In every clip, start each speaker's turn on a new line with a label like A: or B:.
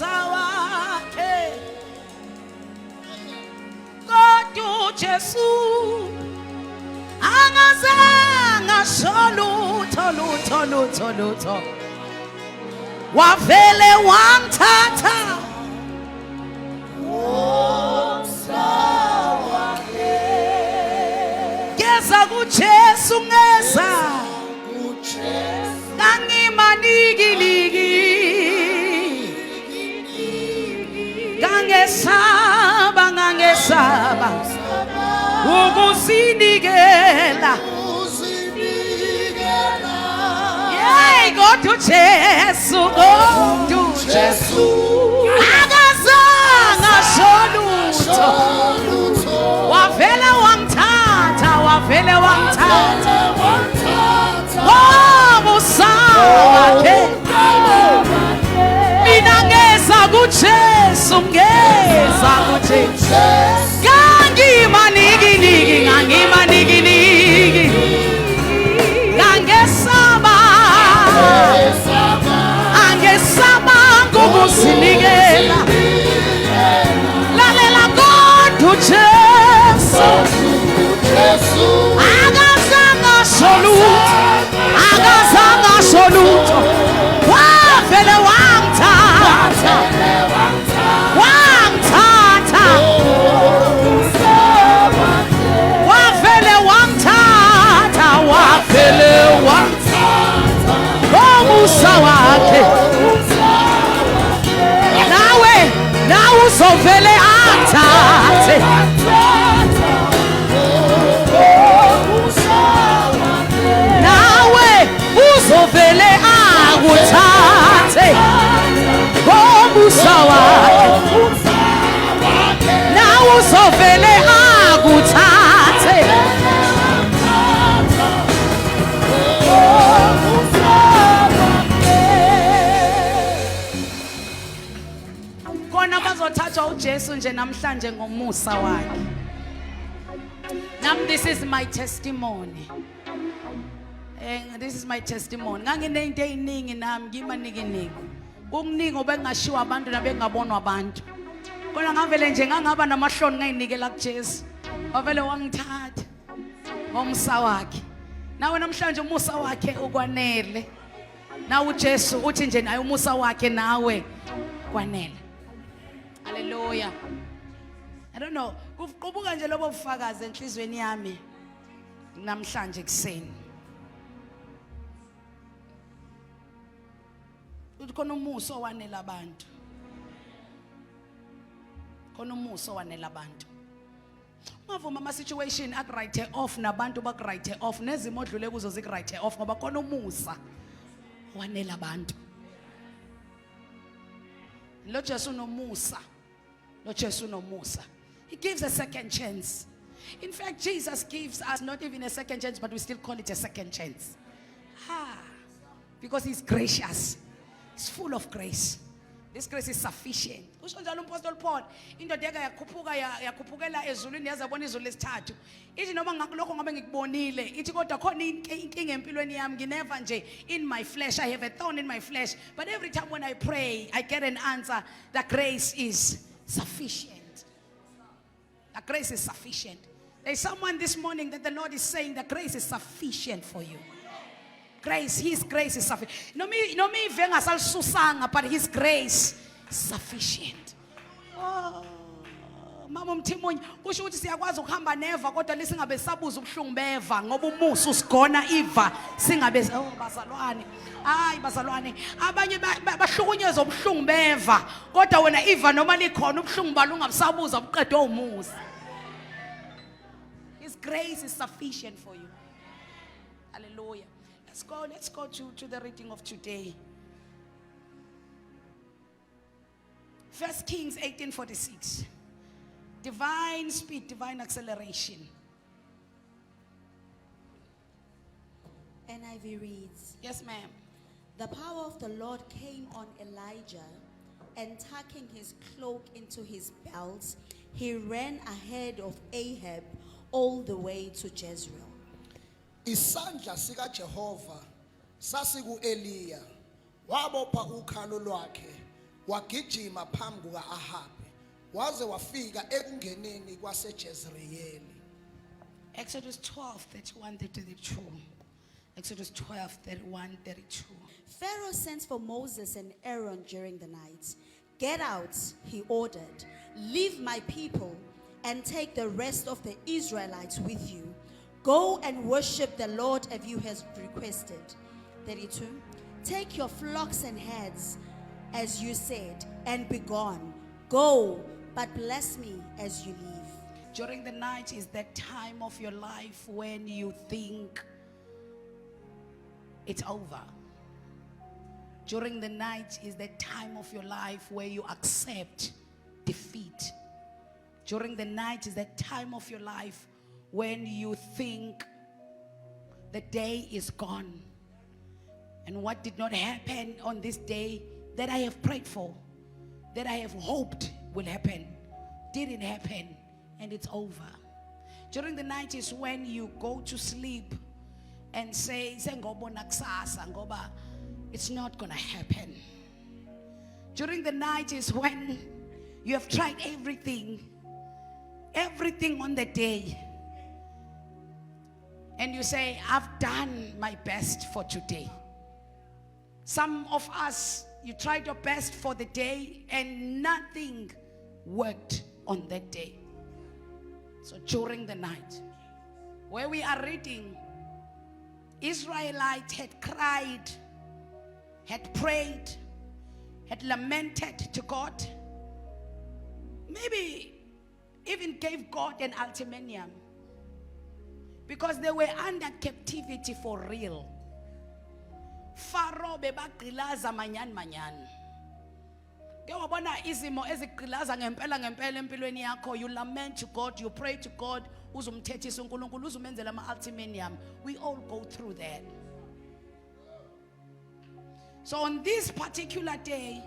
A: wakhe kodwa uJesu angazanga lutho wavele wamthatha geza kuJesu ngeza kangimanikiliki ngangesaba ukuzinikela yey kodwa uJesu akazanga lutho wavele wamthatha ngomusa wakhe mina ngeza kuJesu kangimanikiliki angesaba ngokuzinikela lalela kodwa uJesu akazanga lutho wavele wamthatha ngomusa wakhe nawe uzovele athathe nawe uzovele akuthathe ngomusa wakhe nawe uzovele akuthathe kona bazothatha uJesu nje namhlanje ngomusa wakhe. This is my testimony. This is my testimony. Nganginento eziningi nami ngimaniki ukuningi obengashiwa abantu nabengabonwa abantu. Kona ngavele nje ngangaba namahloni ngayinikela kuJesu. Wavele wangithatha ngomusa wakhe. Nawe namhlanje umusa wakhe ukwanele. Nawe uJesu uthi nje naye umusa wakhe nawe kwanele. Hallelujah. I don't know. Kubuka nje lobo bufakazi enhlizweni yami namhlanje kuseni. Ukhona umusa owanele abantu. Khona umusa owanele abantu. Ungavuma ama situation akurayithe off nabantu bakurayithe off nezimo odlule kuzo zikurayithe off ngoba khona umusa owanele abantu. Lo Jesu nomusa. He gives a second chance. In fact, Jesus gives us not even a second chance, but we still call it a second chance. Because he's gracious. He's full of grace. This grace is sufficient. Usho njalo uMapostle Paul, indoda yakhuphukela ezulwini yazabona izulu lesithathu. Ithi noma lokho ngabe ngikubonile, ithi kodwa khona inkinga empilweni yami ngineva nje in my flesh. I have a thorn in my flesh, but every time when I pray, I get an answer. The grace is sufficient. The grace is sufficient. There's someone this morning that the Lord is saying the grace is sufficient for you. Grace, his grace is sufficient. No me venga susanga, but his grace is sufficient. Oh, mama mthimunye kusho ukuthi siyakwazi ukuhamba neva kodwa lisingabe sabuza ubuhlungu beva ngoba umusa usigona iva singabe bazalwane. Hayi bazalwane, abanye bahlukunyezwa ubuhlungu beva kodwa wena iva noma likhona ubuhlungu balungabusabuza ubuqedwe umusa. His grace is sufficient for you. Hallelujah. Let's go to the reading of today. 1 Kings 18:46. Divine speed, divine acceleration.
B: NIV reads,
A: Yes, ma'am.
B: The power of the Lord came on Elijah, and tucking his cloak into his belt, he ran ahead of Ahab all the way to Jezreel.
C: Isandla sika Jehova sasiku Eliya wabopha ukhalo lwakhe wagijima phambi kuka-Ahabi waze wafika ekungeneni kwaseJezriyeli.
A: Exodus 12:31-32. Exodus 12:31-32.
B: Pharaoh sent for Moses and Aaron during the night. Get out, he ordered. Leave my people and take the rest of the Israelites with you. Go and worship the Lord as you have requested. 32. Take your flocks and herds as you said and be gone. Go, but bless me as you leave.
A: During the night is that time of your life when you think it's over. During the night is the time of your life where you accept defeat. During the night is the time of your life when you think the day is gone. And what did not happen on this day that I have prayed for, that I have hoped will happen, didn't happen, and it's over. During the night is when you go to sleep and say, "Sengobona kusasa ngoba it's not gonna happen." During the night is when you have tried everything on the day, and you say, "I've done my best for today." Some of us, you tried your best for the day and nothing worked on that day. So during the night, where we are reading, Israelites had cried, had prayed, had lamented to God, maybe even gave God an ultimatum, because they were under captivity for real. Pharaoh bebagqilaza manyan. Ke wabona izimo ezigqilaza ngempela empilweni yakho, you lament to God, you pray to God, uzumthethisa uNkulunkulu, uzumenzela ama-ultimatum. We all go through that. So on this particular day,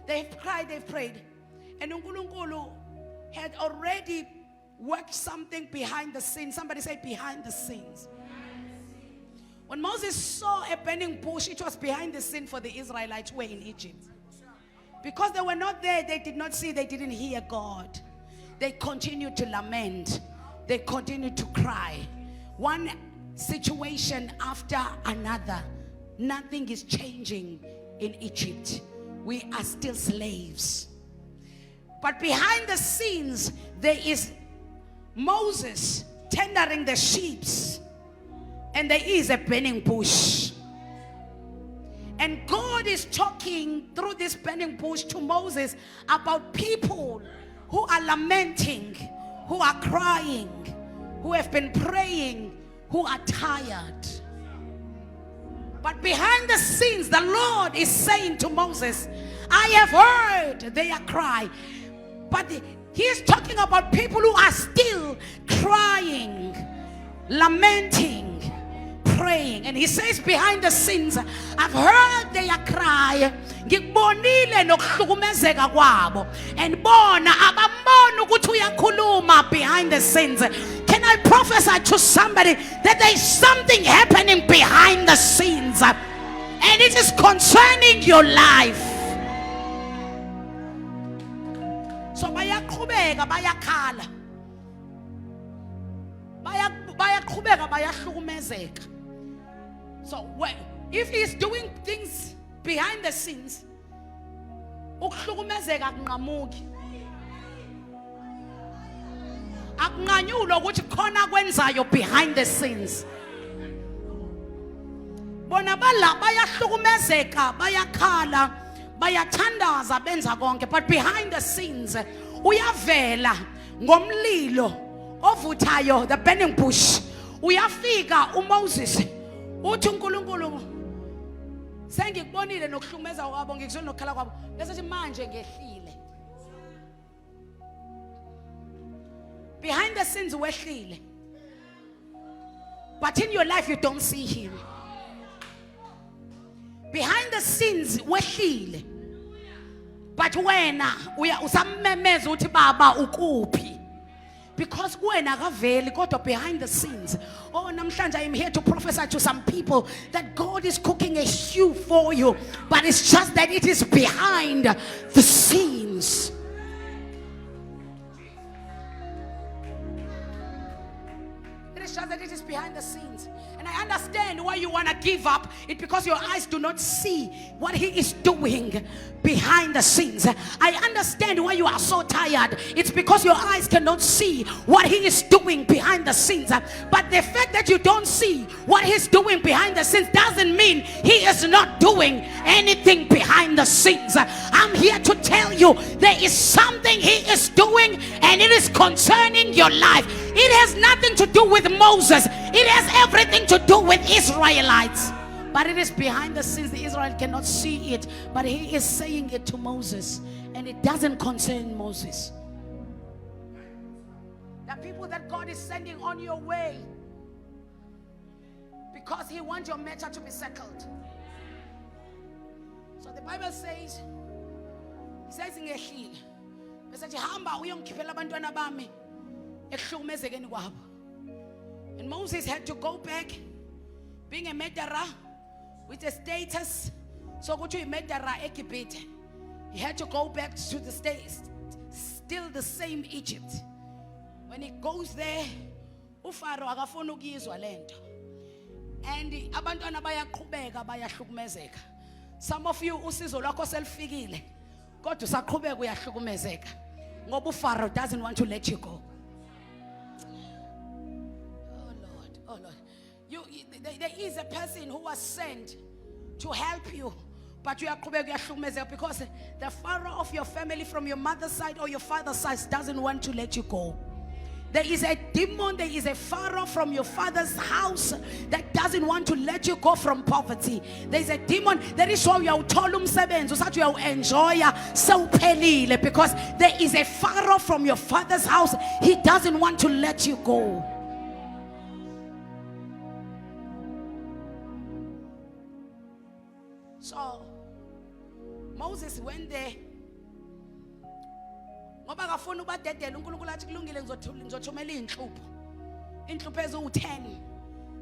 A: they've cried, they've prayed, and uNkulunkulu had already worked something behind the scenes. Somebody say behind the scenes. When Moses saw a burning bush, it was behind the scene for the Israelites who were in Egypt. Because they were not there, they did not see, they didn't hear God. They continued to lament. They continued to cry. One situation after another. Nothing is changing in Egypt. We are still slaves. But behind the scenes, there is Moses tendering the sheep. And there is a burning bush. And God is talking through this burning bush to Moses about people who are lamenting, who are crying, who have been praying, who are tired. But behind the scenes, the Lord is saying to Moses, I have heard their cry. But he is talking about people who are still crying, lamenting, praying. And he says behind the scenes, I've heard their cry. Ngikubonile nokuhlukumezeka kwabo. And bona abambona ukuthi uyakhuluma behind the scenes. Can I prophesy to somebody that there is something happening behind the scenes, and it is concerning your life? So bayaqhubeka bayakhala. Bayaqhubeka bayahlukumezeka. So if he's doing things behind the scenes, ukuhlukumezeka kunqamuki. Akunqanyulo ukuthi khona kwenzayo behind the scenes. Bona bala bayahlukumezeka, bayakhala, bayathandaza benza konke, but behind the scenes uyavela ngomlilo ovuthayo, the burning bush. Uyafika uMoses uthi uNkulunkulu sengikubonile nokuhlumeza kwabo, ngikuzwe nokukhala kwabo, bese manje ngehlile. Behind the scenes wehlile, but in your life you don't see him. Behind the scenes wehlile, but wena usamemeza uthi baba ukuphi. Because kuwena akaveli kodwa behind the scenes. Oh, namhlanje I am here to prophesy to some people that God is cooking a stew for you, but it's just that it is behind the scenes. It is just that it is behind the scenes. And I understand why you want to give up. It's because your eyes do not see what he is doing behind the scenes. I understand why you are so tired. It's because your eyes cannot see what he is doing behind the scenes. But the fact that you don't see what he's doing behind the scenes doesn't mean he is not doing anything behind the scenes. I'm here to tell you there is something he is doing, and it is concerning your life. It has nothing to do with Moses. It has everything to do with Israelites. But it is behind the scenes. The Israel cannot see it. But he is saying it to Moses. And it doesn't concern Moses. The people that God is sending on your way, because he wants your matter to be settled. So the Bible says, he says in Ehlil, he says, hamba uyongikhiphela abantwana bami ekuhlukumezekeni kwabo. And Moses had to go back, being a murderer with a status. So go to a murderer eGibhithe. He had to go back to the states, still the same Egypt. When he goes there, uFaro akafuna ukuyizwa lento. And abantwana bayaqhubeka bayahlukumezeka. Some of you usizo lwakho selifikile, kodwa usaqhubeka uyahlukumezeka ngoba uFaro doesn't want to let you go. Oh Lord, there is a person who was sent to help you, but you are because the Pharaoh of your family from your mother's side or your father's side doesn't want to let you go. There is a demon, there is a Pharaoh from your father's house that doesn't want to let you go from poverty. There is a demon that is why you are tolum sebenzo such you enjoy so pelile, because there is a Pharaoh from your father's house. He doesn't want to let you go. So Moses went there. Ngoba akafuna ubadedela uNkulunkulu athi kulungile ngizothumela inhlupho. Inhlupho ezu10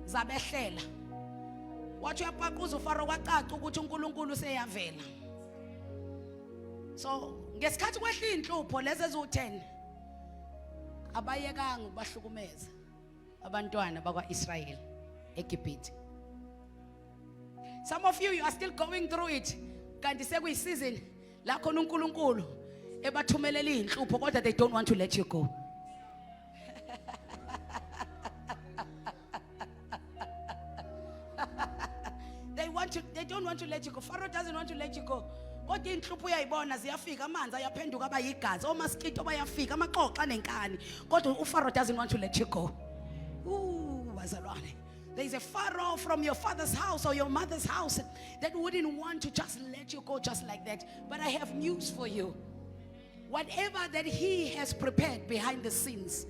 A: zabehlela. Wathi uyapaquza uFaro kwacaca ukuthi uNkulunkulu useyavela. So ngesikhathi kwehla inhlupho lezi ezu10 abayekanga ukubahlukumeza abantwana bakwaIsrayeli eGibhithe. Some of you are still going through it. Kanti sekuyisizini la khona uNkulunkulu ebathumelela inhlupho kodwa they don't want to let you go. They don't want to let you go. Pharaoh doesn't want to let you go. Kodwa inhlupho uyayibona ziyafika amanzi ayaphenduka abayigazi, omaskito bayafika amaqoqa nenkani. Kodwa uPharaoh doesn't want to let you go. Bazalwane. There is a Pharaoh from your father's house or your mother's house that wouldn't want to just let you go just like that. But I have news for you. Whatever that he has prepared behind the scenes,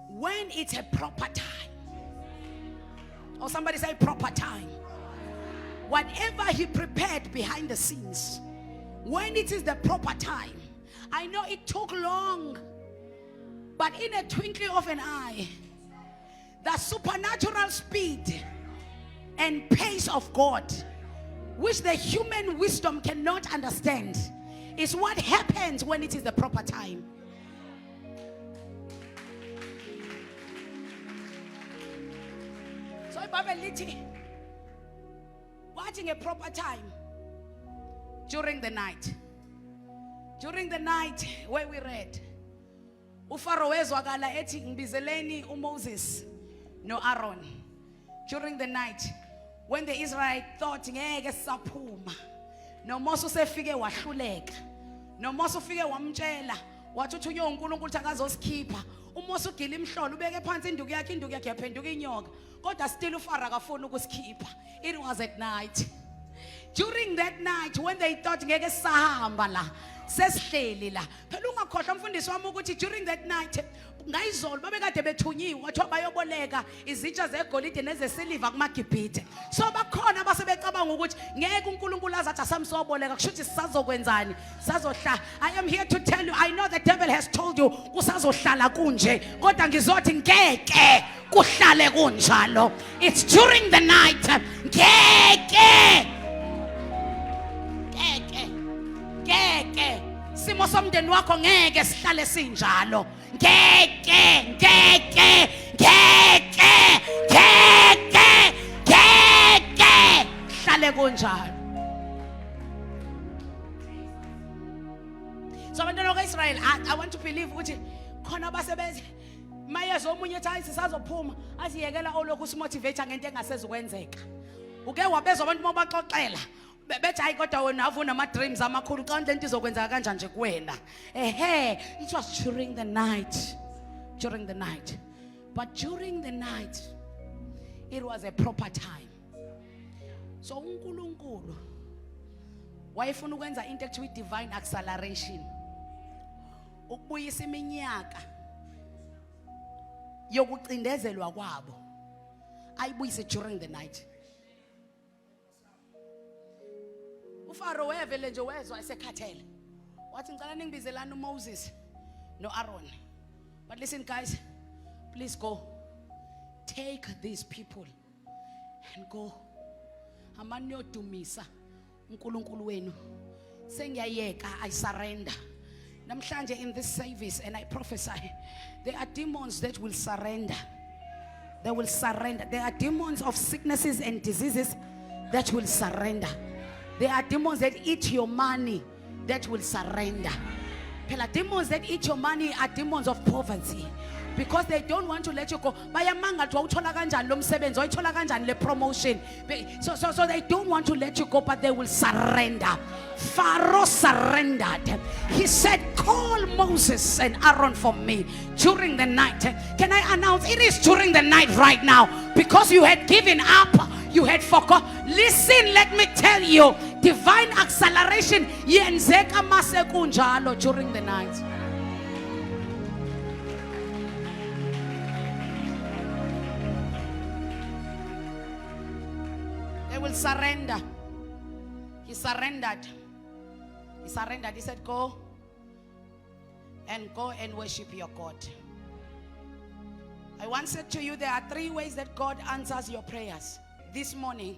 A: when it's a proper time, or somebody say proper time, whatever he prepared behind the scenes, when it is the proper time, I know it took long, but in a twinkling of an eye, the supernatural speed and pace of God, which the human wisdom cannot understand, is what happens when it is the proper time. So Babeliti, watching a proper time during the night. During the night where we read, uFaro wezwakala ethi ngibizeleni uMoses no Aaron. During the night when the Israelites thought ngeke saphuma, no Moses usefike wahluleka, no Moses ufike wamtshela wathi uthi uNkulunkulu uthi akazosikipha. uMose ugila imhlolo ubeke phansi induku yakhe yaphenduka inyoka, kodwa still uFaro akafuna ukusikhipha. It was at night. During that night when they thought ngeke sahamba la sesihleli la phela ungakhohlwa mfundisi wami ukuthi during that night ngayizolo babekade bethunyiwe wathiwa bayoboleka izitsha zegolide nezesiliva kumaGibhithe so bakhona abasebecabanga ukuthi ngeke uNkulunkulu azathi asamsoboleka kusho ukuthi sisazokwenzani sazohlala. I am here to tell you, I know the devil has told you kusazohlala kunje kodwa ngizothi ngeke kuhlale kunjalo. It's during the night. Ngeke simo somndeni wakho ngeke sihlale sinjalo. Ngeke hlale kunjalo. So abantwana bakwaIsrael, I want to believe ukuthi khona abasebenzi mayezo omunye ethi hayi sisazophuma asiyekela olokhu simotivate ngento engasezokwenzeka. Uke wabezwa abantu mobaxoxela bethi hayi kodwa wena avuna ama dreams amakhulu kanti lento izokwenza kanjani nje kuwena. It was during the night. But during the night it was a proper time. So uNkulunkulu wayefuna ukwenza into ekuthiwa divine acceleration. Ukubuyisa iminyaka yokucindezelwa kwabo ayibuyise during the night. uFaro wevele nje wezwa esekhathele wathi ngicela ningibizelana uMoses noAaron, but listen guys, please go take these people and go amaniyodumisa uNkulunkulu wenu. Sengiyayeka, I surrender. Namhlanje in this service, and I prophesy, there are demons that will surrender. They will surrender. There are demons of sicknesses and diseases that will surrender. There are demons that eat your money that will surrender. Demons that eat your money are demons of poverty, because they don't want to let you go. Bayamanga to uthola kanjani lo msebenzi, uyithola kanjani le promotion. So they don't want to let you go, but they will surrender. Pharaoh surrendered. He said, call Moses and Aaron for me during the night. Can I announce it is during the night right now? Because you had given up, you had forgot. Listen, let me tell you, divine acceleration yenzeka mase kunjalo during the night. They will surrender. He surrendered. He surrendered. He said, go and worship your God. I once said to you, there are 3 ways that God answers your prayers. This morning,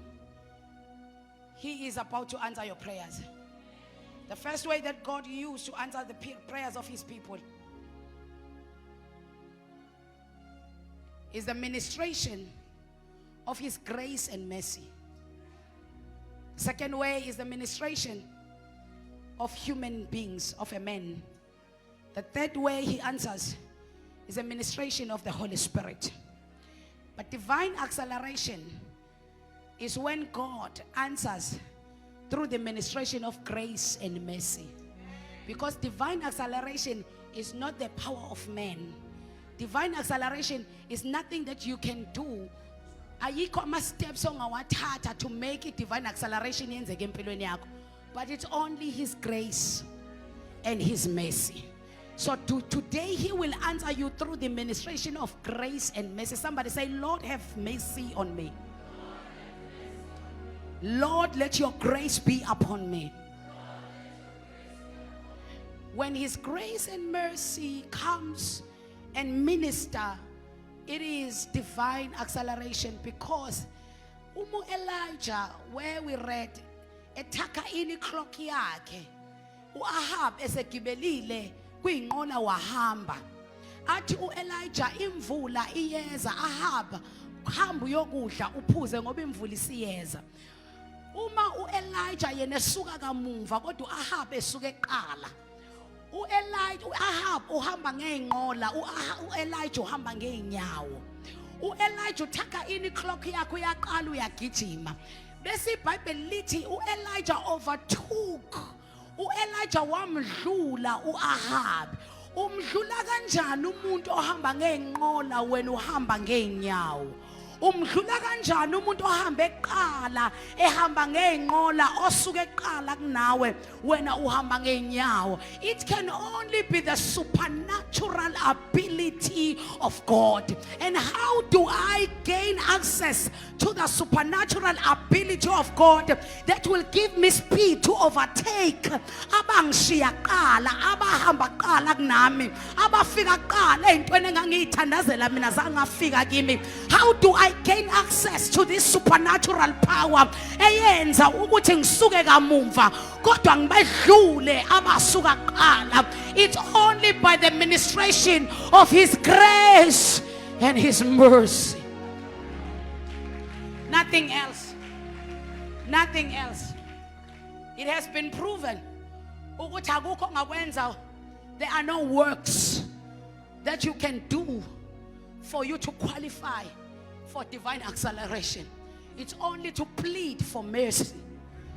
A: He is about to answer your prayers. The first way that God used to answer the prayers of His people is the ministration of His grace and mercy. Second way is the ministration of human beings, of a man. The third way He answers is a ministration of the Holy Spirit. But divine acceleration is when God answers through the ministration of grace and mercy. Because divine acceleration is not the power of man. Divine acceleration is nothing that you can do. Ayikho ama steps ongawathatha to make it divine acceleration yenzeke empilweni yakho. But it's only His grace and His mercy. So today He will answer you through the ministration of grace and mercy. Somebody say, Lord, have mercy on me. Lord, let your grace be upon me. When His grace and mercy comes and minister, it is divine acceleration. Because Elijah, where we read, etaka ini clock yakhe, uAhab esegibelile kwinqola wahamba. Athi uElijah, imvula iyeza, Ahab hamba uyokudla uphuze ngoba imvula isiyeza. Uma uElijah yena esuka kamuva kodwa uAhab esuka eqala. uAhab uhamba ngeenqola, uElijah uhamba ngeenyawo. uElijah uthaka ini clock yakhe uyaqala uyagijima. Bese iBhayibheli lithi uElijah overtook. uElijah wamdlula uAhab. Umdlula kanjani umuntu ohamba ngeenqola wena uhamba ngeenyawo? umdlula kanjani umuntu ohamba eqala ehamba ngeenqola osuke eqala kunawe wena uhamba ngeenyawo. It can only be the supernatural ability of God. And how do I gain access to the supernatural ability of God that will give me speed to overtake abangishiya qala, abahamba qala kunami, abafika qala ezintweni engangiyithandazela mina zangafika kimi? How do I gain access to this supernatural power eyenza ukuthi ngisuke kamumva kodwa ngibedlule abasuka qala? It's only by the ministration of his grace and his mercy. Nothing else. Nothing else. It has been proven ukuthi akukho ongakwenza. There are no works that you can do for you to qualify for divine acceleration. It's only to plead for mercy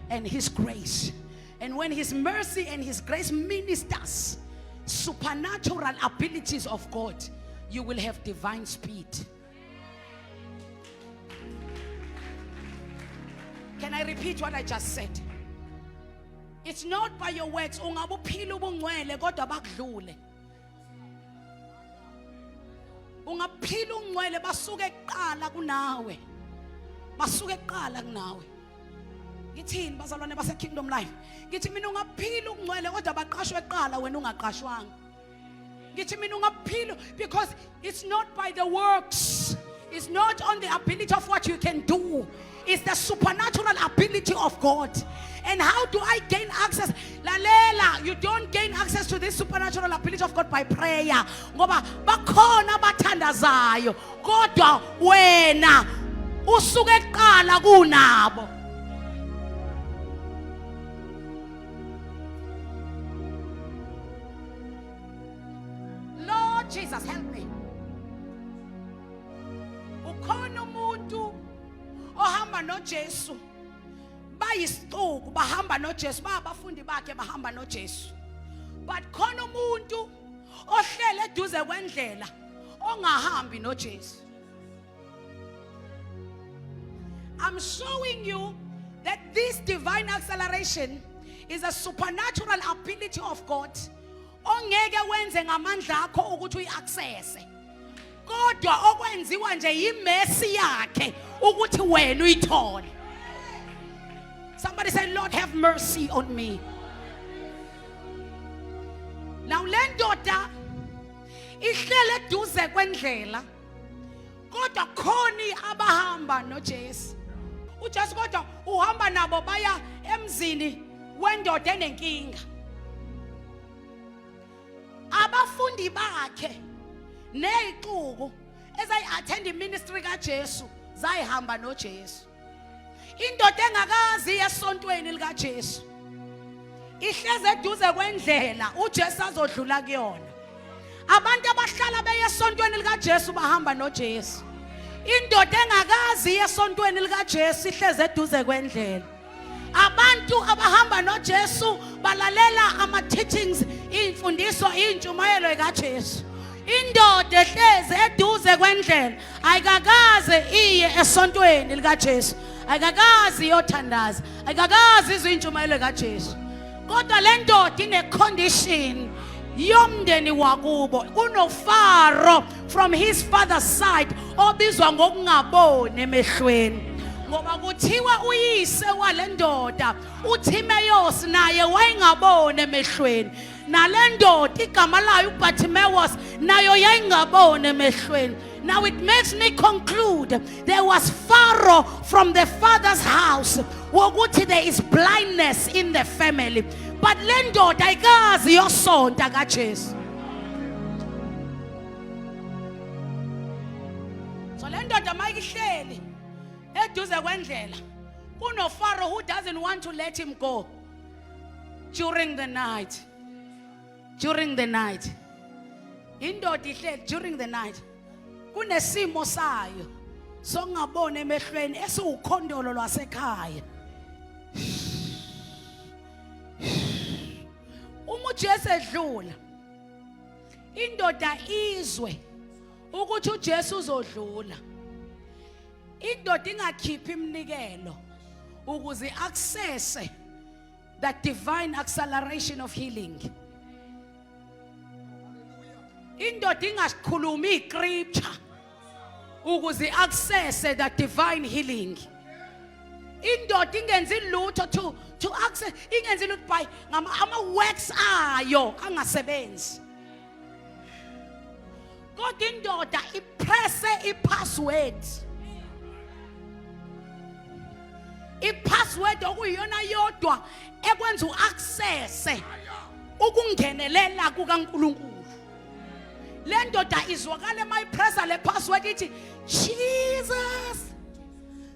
A: and his grace. And when his mercy and his grace ministers supernatural abilities of God, you will have divine speed. Can I repeat what I just said? It's not by your works. Ungabuphila ubungcwele kodwa bakudlule. Ungaphila ungcwele basuke eqala kunawe. Basuke eqala kunawe. Ngithini bazalwane base Kingdom Life? Ngithi mina ungaphila ungcwele kodwa baqashwe eqala wena ungaqashwanga. Ngithi mina ungaphila because it's not by the works. It's not on the ability of what you can do. It's the supernatural ability of God. And how do I gain access? Lalela, you don't gain access to this supernatural ability of God by prayer. Ngoba bakhona abathandazayo kodwa wena usuke eqala kunabo. Lord Jesus, help me. Ukhona umuntu ohamba noJesu, bayisicuku bahamba noJesu, babafundi bakhe bahamba noJesu. But khona umuntu ohlele eduze kwendlela ongahambi noJesu. I'm showing you that this divine acceleration is a supernatural ability of God. Ongeke wenze ngamandla akho ukuthi uyiaccess. Kodwa okwenziwa nje yimesi yakhe ukuthi wena uyithole. Somebody say, Lord, have mercy on me. Now le ndoda ihlele eduze kwendlela kodwa khoni abahamba noJesu. uJesu kodwa uhamba nabo baya emzini wendoda enenkinga. Abafundi bakhe nezicuku ezayi-attend ministry kaJesu zayihamba noJesu. Indoda engakazi esontweni likaJesu ihleze eduze kwendlela uJesu azodlula kuyona. Abantu abahlala beye esontweni likaJesu bahamba noJesu. Indoda engakazi esontweni likaJesu ihleze eduze kwendlela. Abantu abahamba noJesu balalela ama teachings, imfundiso, intshumayelo kaJesu. Indoda ehleze eduze kwendlela ayikakaze iye esontweni likaJesu, ayikakazi yothandaza, ayikakazi izintshumayelo kaJesu. Kodwa le ndoda ine condition yomndeni wakubo. KunoFaro from his father's side obizwa ngokungaboni emehlweni. Ngoba kuthiwa uyise walendoda uTimeus naye wayengaboni emehlweni. Nalendoda igama layo uBartimaeus nayo yayingaboni emehlweni. Now it makes me conclude there was Pharaoh from the father's house wokuthi there is blindness in the family. But lendoda ayikazi yosonta kaJesu. So lendoda mayihleli eduze kwendlela kunoFaro who doesn't want to let him go during the night. During the night. Indoda ihleli during the night. Kunesimo sayo songabona emehlweni esiwukhondolo lwasekhaya. Uma uJesu edlula indoda izwe ukuthi uJesu uzodlula. indoda ingakhiphi imnikelo ukuze access that divine acceleration of healing. Indoda ingasikhulumi iscripture ukuze access that divine healing. Indoda ingenzi lutho to access, ingenzi lutho by ama works ayo angasebenzi. Kodwa indoda ipresse ipassword. Ipassword okuyiyona yodwa ekwenza uaccess ukungenelela kukaNkulunkulu. Le ndoda izwakala mayipressa le password ithi Jesus,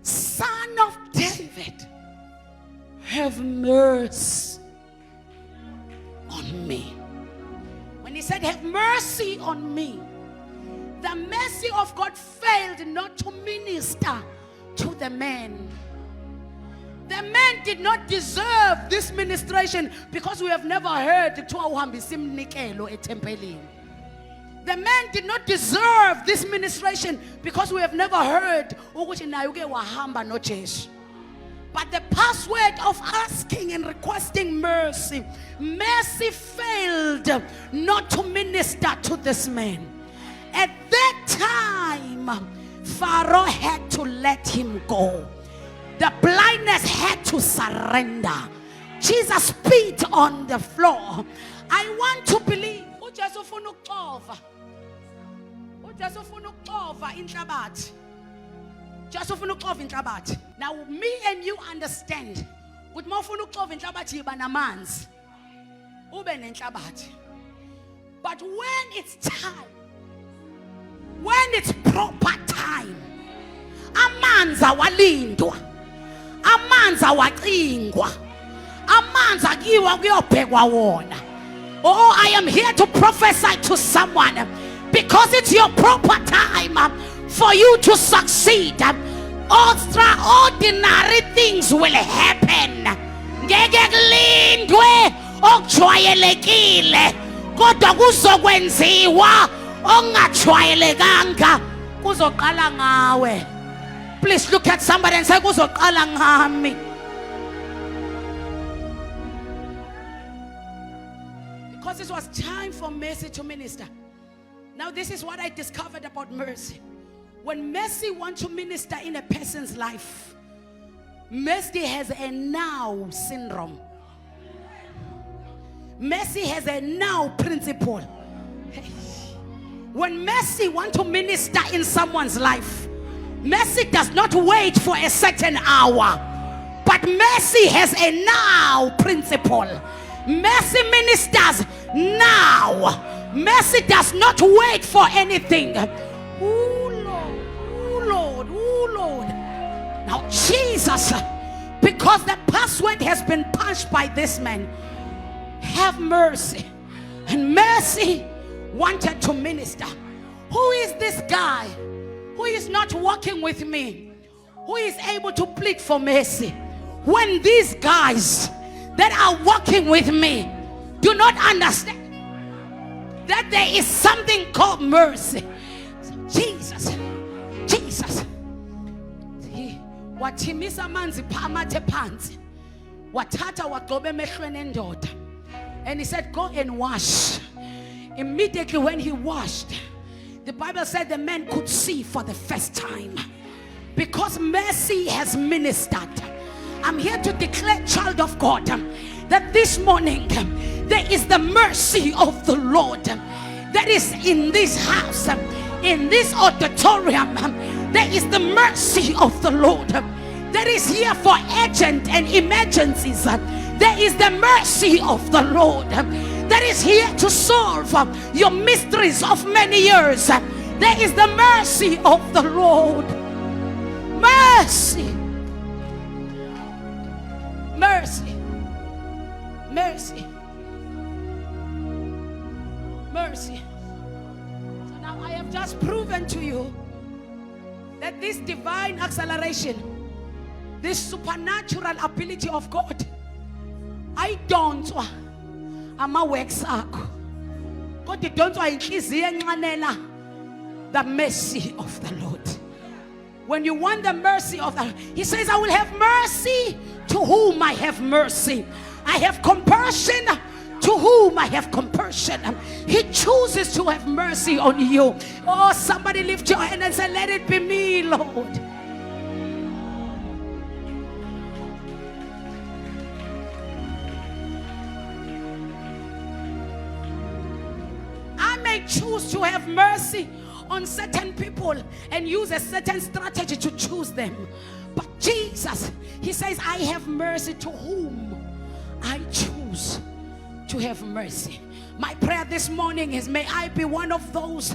A: Son of David, have mercy on me. When he said have mercy on me, the mercy of God failed not to minister to the man. The man did not deserve this ministration because we have never heard the man did not deserve this ministration because we have never heard. But the password of asking and requesting mercy, mercy failed not to minister to this man. At that time, Pharaoh had to let him go. The blindness had to surrender. Jesus spit on the floor. I want to believe. Now me and you understand. But when it's time, when it's proper time, amanzi awalindwa, amanzi awacingwa, amanzi akiwa kuyobhekwa wona. Oh, I am here to prophesy to someone because it's your proper time for you to succeed. Extraordinary things will happen. Ngeke kulindwe okujwayelekile kodwa kuzokwenziwa ongajwayelekanga kuzoqala ngawe. Please look at somebody and say kuzoqala ngami. Because it was time for mercy to minister. Now this is what I discovered about mercy. When mercy wants to minister in a person's life, mercy has a now syndrome. Mercy has a now principle. When mercy wants to minister in someone's life, mercy does not wait for a certain hour, but mercy has a now principle. Mercy ministers now. Mercy does not wait for anything. Oh Lord, oh Lord, oh Lord. Now Jesus, because the password has been punched by this man, have mercy. And mercy wanted to minister. Who is this guy who is not walking with me, who is able to plead for mercy, when these guys that are walking with me do not understand that there is something called mercy? Jesus, Jesus, wathimisa amanzi phamathe phansi, wathatha wagcoba emehlweni endoda, and he said, go and wash. Immediately when he washed, the Bible said the man could see for the first time, because mercy has ministered. I'm here to declare, child of God, that this morning there is the mercy of the Lord that is in this house, in this auditorium. There is the mercy of the Lord that is here for urgent and emergencies. There is the mercy of the Lord that is here to solve your mysteries of many years. There is the mercy of the Lord. Mercy. Mercy. Mercy. Mercy. So now I have just proven to you that this divine acceleration, this supernatural ability of God, I don't ama-works akho, kodwa idonswa inhliziyo enxanela the mercy of the Lord. When you want the mercy of the, he says, I will have mercy to whom I have mercy. I have compassion to whom I have compassion. He chooses to have mercy on you. Oh, somebody lift your hand and say, let it be me, Lord. I may choose to have mercy on certain people and use a certain strategy to choose them. But Jesus, he says, I have mercy to whom I choose to have mercy. My prayer this morning is, may I be one of those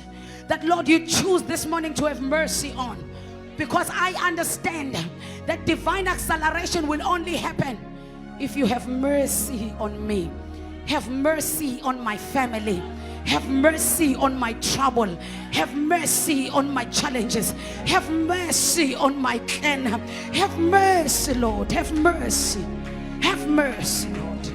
A: that, Lord, you choose this morning to have mercy on. Because I understand that divine acceleration will only happen if you have mercy on me. Have mercy on my family. Have mercy on my trouble. Have mercy on my challenges. Have mercy on my clan. Have mercy, Lord. Have mercy. Have mercy, Lord.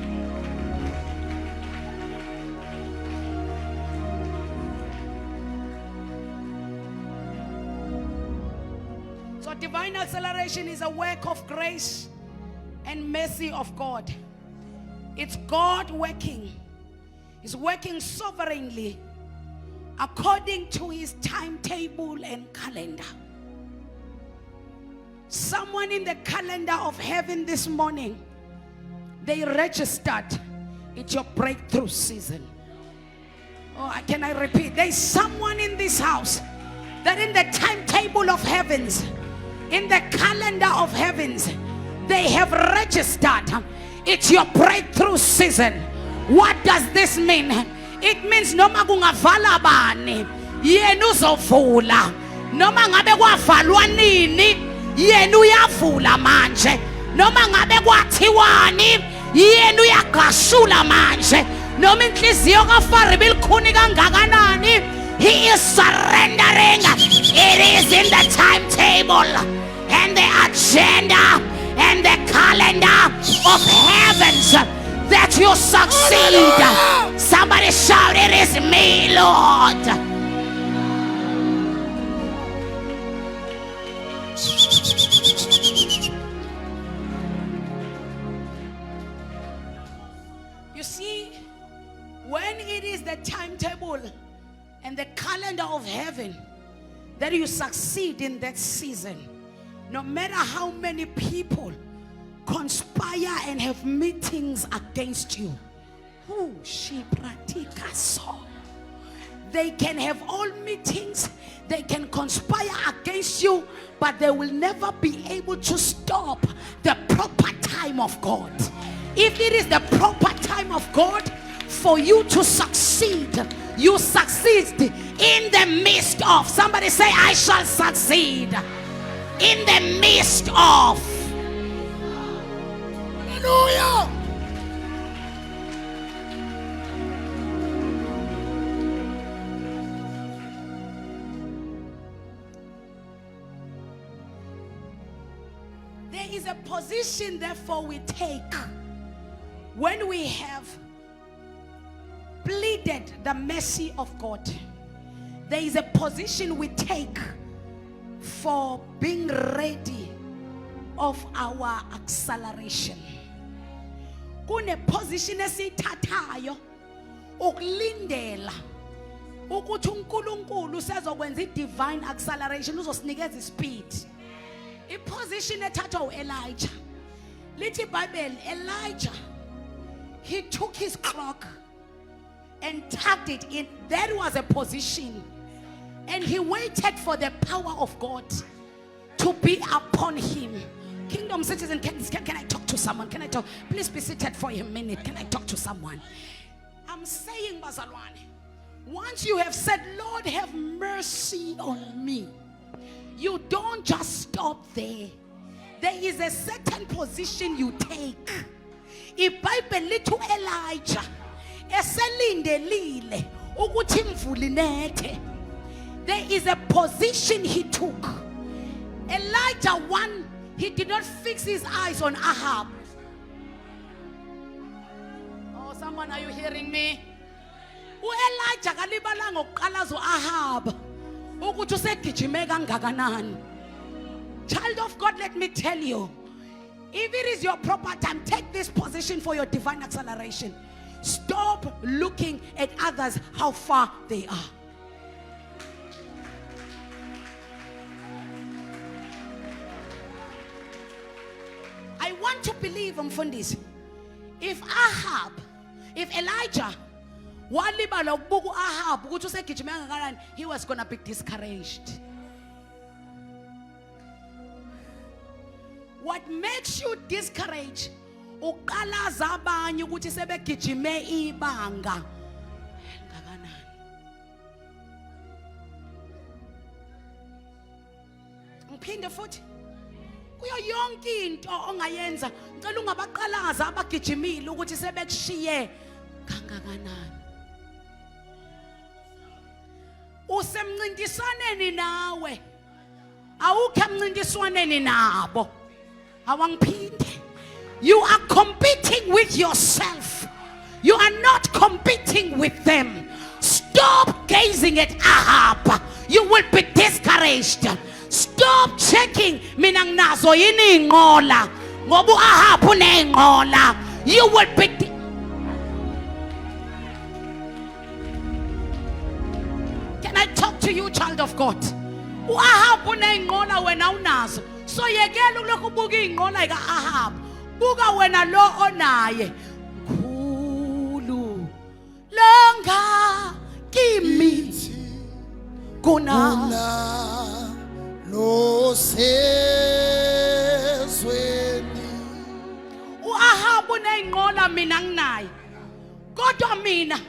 A: So divine acceleration is a work of grace and mercy of God. It's God working. He's working sovereignly according to his timetable and calendar. Someone in the calendar of heaven this morning, they registered, it's your breakthrough season. Oh, can I repeat? There's someone in this house that in the timetable of heavens, in the calendar of heavens, they have registered, it's your breakthrough season. What does this mean? It means noma kungavala bani yena uzovula, noma ngabe kwavalwa nini yena uyavula manje, noma ngabe kwathiwani yena uyagashula manje, noma inhliziyo kaFaro bilikhuni kangakanani, he is surrendering. It is in the timetable and the agenda and the calendar of heavens that you succeed. Hallelujah. Somebody shout, it is me, Lord. You see, when it is the timetable and the calendar of heaven that you succeed in that season, no matter how many people conspire and have meetings against you, they can have all meetings, they can conspire against you, but they will never be able to stop the proper time of God. If it is the proper time of God for you to succeed, you succeed in the midst of. Somebody say, I shall succeed in the midst of. Hallelujah. There is a position, therefore, we take when we have pleaded the mercy of God. There is a position we take for being ready of our acceleration. Kune position esithathayo ukulindela ukuthi uNkulunkulu usezokwenza i-divine acceleration, uzosinikeza ispeed. I-position ethathwa u-Elijah, lithi iBhayibheli, Elijah, he took his cloak and tucked it in. That was a position, and he waited for the power of God to be upon him. Kingdom citizen, can I talk to someone? Can I talk? Please be seated for a minute. Can I talk to someone? I'm saying, Bazalwane, once you have said, Lord, have mercy on me, you don't just stop there. There is a certain position you take. iBhayibheli to Elijah eselindelile ukuthi imvula inethe. There is a position he took. Elijah one, he did not fix his eyes on Ahab. Oh, someone, are you hearing me? U-Elijah kalibala ngokuqalaza u-Ahab ukuthi usegijime kangakanani. Child of God, let me tell you, if it is your proper time, take this position for your divine acceleration. Stop looking at others, how far they are. I want to believe, Mfundisi, if Elijah, he was going to be discouraged. What makes you discouraged? Uqalaza abanye ukuthi sebegijime ibanga kangakanani. Ngiphinde futhi kuyo yonke into ongayenza, ngicela ungabaqalaza abagijimile ukuthi sebekushiye kangakanani. Usemncintiswaneni nawe, awukho emncintiswaneni nabo. Awangiphinde. You are competing with yourself. You are not competing with them. Stop gazing at Ahab. You will be discouraged. Stop checking. Mina nginazo yini inqola. Ngoba Ahab unenqola. You will be Can I talk to you, child of God? Ahab unenqola wena unazo. So yekela ulokhu ubuka inqola ka Ahab. Buka wena lo onaye. Khulu longa kimi kuna
C: lo sezweni.
A: Ahab unenqola mina nginayo. Kodwa mina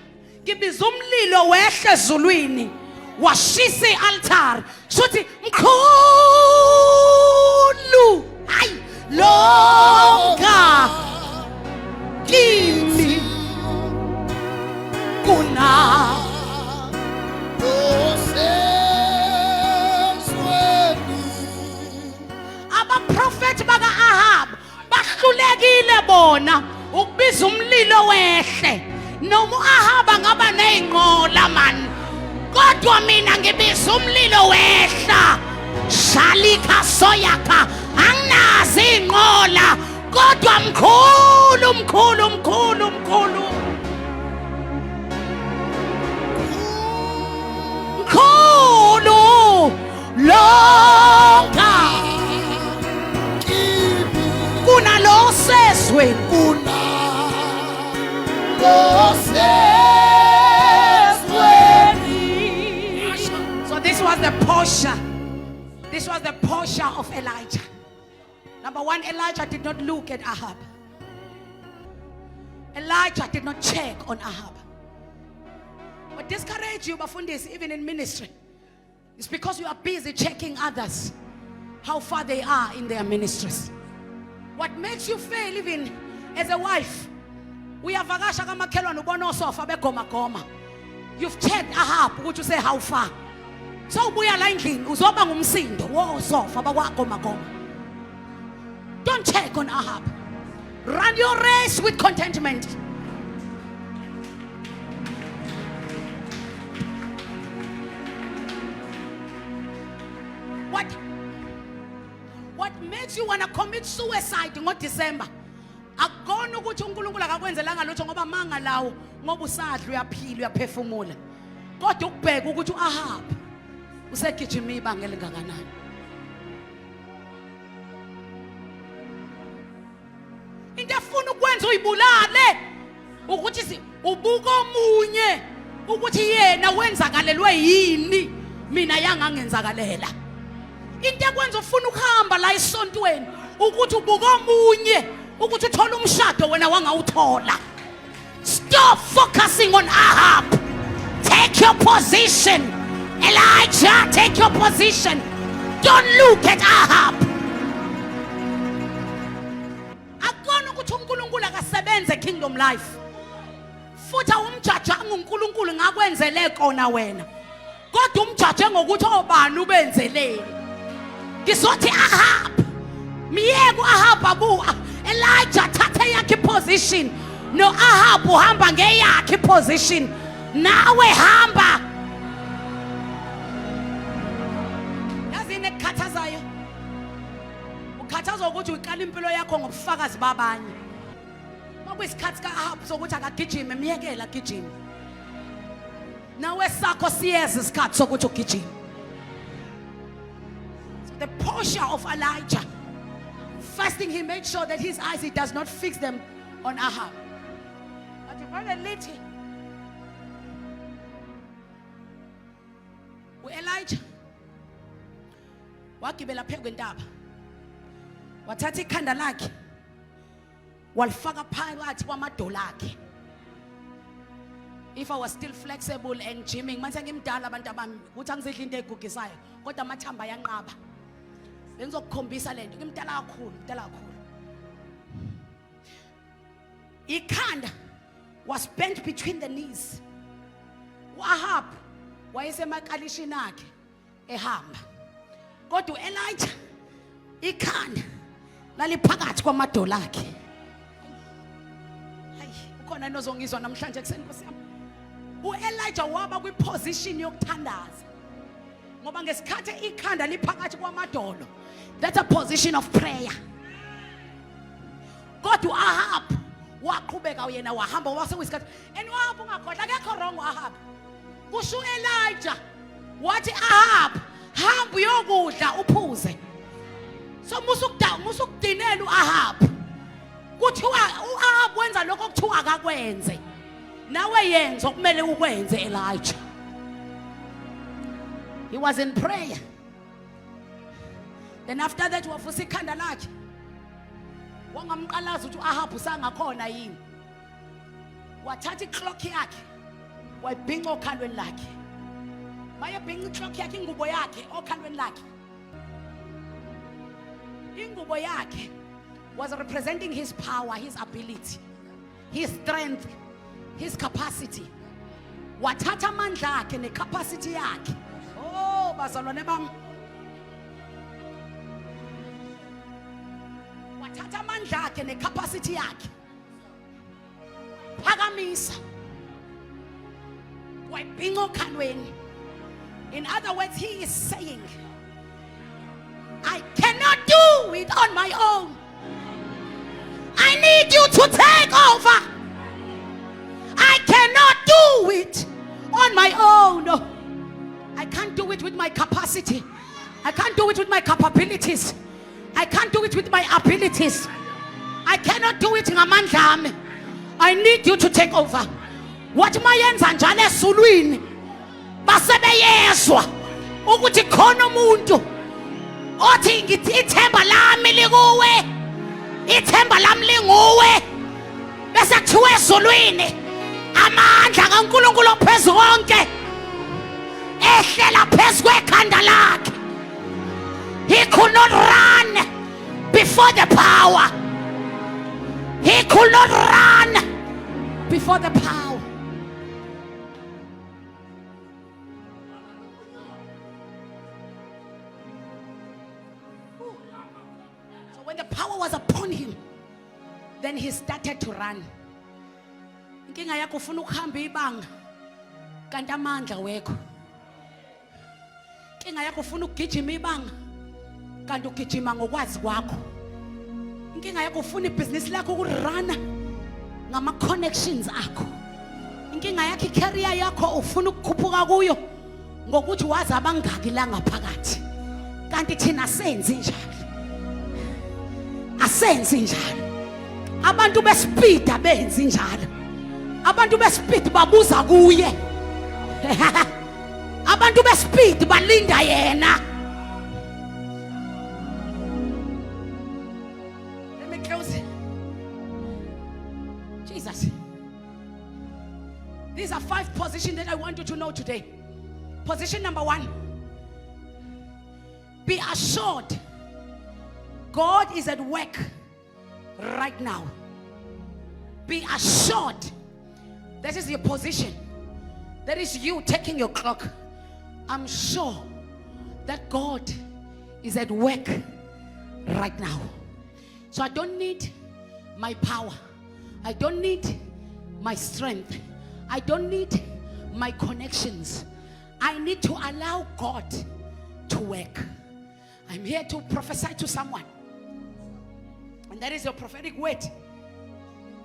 A: ngibiza umlilo wehle ezulwini. Washisa i-altar. Shothi mkhulu. Hayi. Longa kimi kuna abaprofeti baka Ahab bahlulekile bona ukubiza umlilo wehle. Noma Ahab angaba nezinqola man, kodwa mina ngibiza umlilo wehla. Shalika soyaka anginazi inqola, kodwa mkhulu mkhulu mkhulu mkhulu mkhulu longa kuna lo sezweni, kuna lo sezweni. So this was the posture. This was the posture of Elijah. Number one, Elijah did not look at Ahab. Elijah did not check on Ahab. What discourages you, Bafundis, even in ministry, it's because you are busy checking others, how far they are in their ministries. What makes you fail even as a wife? We have vakasha kamakhelwane ubona sofa begoma goma. You've checked Ahab, would you say how far? So ubuya la endlini uzoba ngumsindo wo sofa bakwagoma goma. Don't check on Ahab. Run your race with contentment. What makes you want to commit suicide in December? Akona ukuthi uNkulunkulu akakwenzelanga lutho ngoba manga lawo ngoba usadla uyaphila uyaphefumula. Kodwa ukubheka ukuthi uAhab usegijima ibanga elingakanani. Into efuna ukwenza uyibulale ukuthi ubuka omunye ukuthi yena wenzakalelwe yini mina yangangenzakalela. Into ekwenza ufuna ukuhamba la esontweni ukuthi ubuka omunye ukuthi uthola umshado wena wangawuthola. Stop focusing on Ahab. Take your position. Elijah, take your position. Don't look at Ahab. Akona ukuthi uNkulunkulu akasebenze kingdom life. Futhi umjaja nguNkulunkulu ngakwenzele kona wena. Kodwa umjaje ngokuthi obani ubenzeleni. Ngizothi Ahab. Miyeke Ahab abu Elijah thatha yakhe position. No Ahab uhamba ngeyakhe position. Nawe hamba. Yazini ekhathazayo. ngikhuthaza ukuthi uyiqala impilo yakho ngobufakazi babanye. Makuyisikhathi ka-Ahab sokuthi akagijime, myekela agijime. Nawe sakho siyeza isikhathi sokuthi ugijime. So the posture of Elijah, first thing he made sure that his eyes, he does not fix them on Ahab. But if I let him, Elijah wagibela phezu kwentaba, wathatha ikhanda lakhe walifaka phakathi kwamadolo akhe. If I was still flexible and gymming, manje ngimdala abantu abami ukuthi angizidla into egugisayo kodwa amathamba ayanqaba. Bengizokukhombisa lento, ngimdala kakhulu, mdala kakhulu. Ikhanda was bent between the knees. Ahab wayesemakalishini akhe ehamba. Kodwa Elijah ikhanda laliphakathi kwamadolo akhe. Hayi, ukhona inozongizwa namhlanje ekseni Nkosi yami. Elijah waba kwiposition yokuthandaza. Ngoba ngesikhathi ikhanda liphakathi kwamadolo, that's a position of prayer. Kodwa Ahab waqhubeka yena wahamba wase kwisikhathi. And Ahab ungakhohlwa akekho wrong Ahab. Kusho Elijah wathi Ahab hamba uyokudla uphuze. So musukudinela uAhab. Kuthiwa uAhab wenza lokho kuthiwa akakwenze. Nawe yenza okumele ukwenze Elijah. He was in prayer. Then after that wafusa ikhanda lakhe. Wangamqalaza ukuthi uAhab usangakhona yini. Wathatha iclock yakhe wayibhinqa okhalweni lakhe. Mayebhinqa iclock yakhe ingubo yakhe okhalweni lakhe. Ingubo yakhe was representing his power, his ability, his strength, his capacity. Wathatha amandla akhe necapacity yakhe. Oh bazalwane bami. Wathatha amandla akhe necapacity yakhe. Phakamisa. Wayibhinqa okhalweni. In other words, he is saying, I cannot do it on my own. I need you to take over. I cannot do it on my own. I can't do it with my capacity. I can't do it with my capabilities. I can't do it with my abilities. I cannot do it ngamandla. I need you to take over. What mayenza njalo esulwini basebeyezwa ukuthi khona umuntu othi ngithi ithemba lami likuwe, ithemba lami linguwe, bese kuthiwa ezulwini amandla kaNkulunkulu ophezulu konke ehlela phezu kwekhanda lakhe. He could not run before the power. He could not run before the power. When the power was upon him, then he started to run. Inkinga yakho ufuna ukuhamba ibanga kanti amandla wekho. Inkinga yakho ufuna ukugijima ibanga kanti ugijima ngokwazi kwakho. Inkinga yakho ufuna ibhizinisi lakho ukurana ngama connections akho. Inkinga yakho icareer yakho ufuna ukukhuphuka kuyo ngokuthi wazi abangaki la ngaphakathi. Kanti thina senze njalo. Asenzi njalo. Abantu bespeed abenzi njalo. Abantu bespeed babuza kuye. Abantu bespeed balinda yena. Let me close. Jesus. These are 5 positions that I want you to know today. Position number 1. Be assured God is at work right now. Be assured. That is your position. That is you taking your clock. I'm sure that God is at work right now. So I don't need my power. I don't need my strength. I don't need my connections. I need to allow God to work. I'm here to prophesy to someone. That is your prophetic word.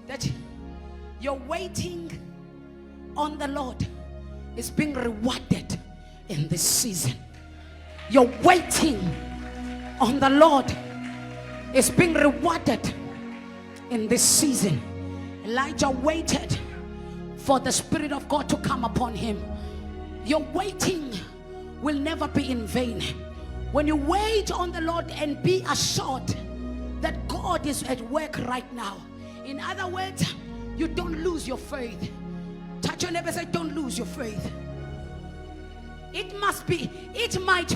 A: That you're waiting on the Lord is being rewarded in this season. You're waiting on the Lord is being rewarded in this season. Elijah waited for the Spirit of God to come upon him. Your waiting will never be in vain. When you wait on the Lord and be assured that God is at work right now. In other words, you don't lose your faith. Touch your neighbor and say, don't lose your faith. It might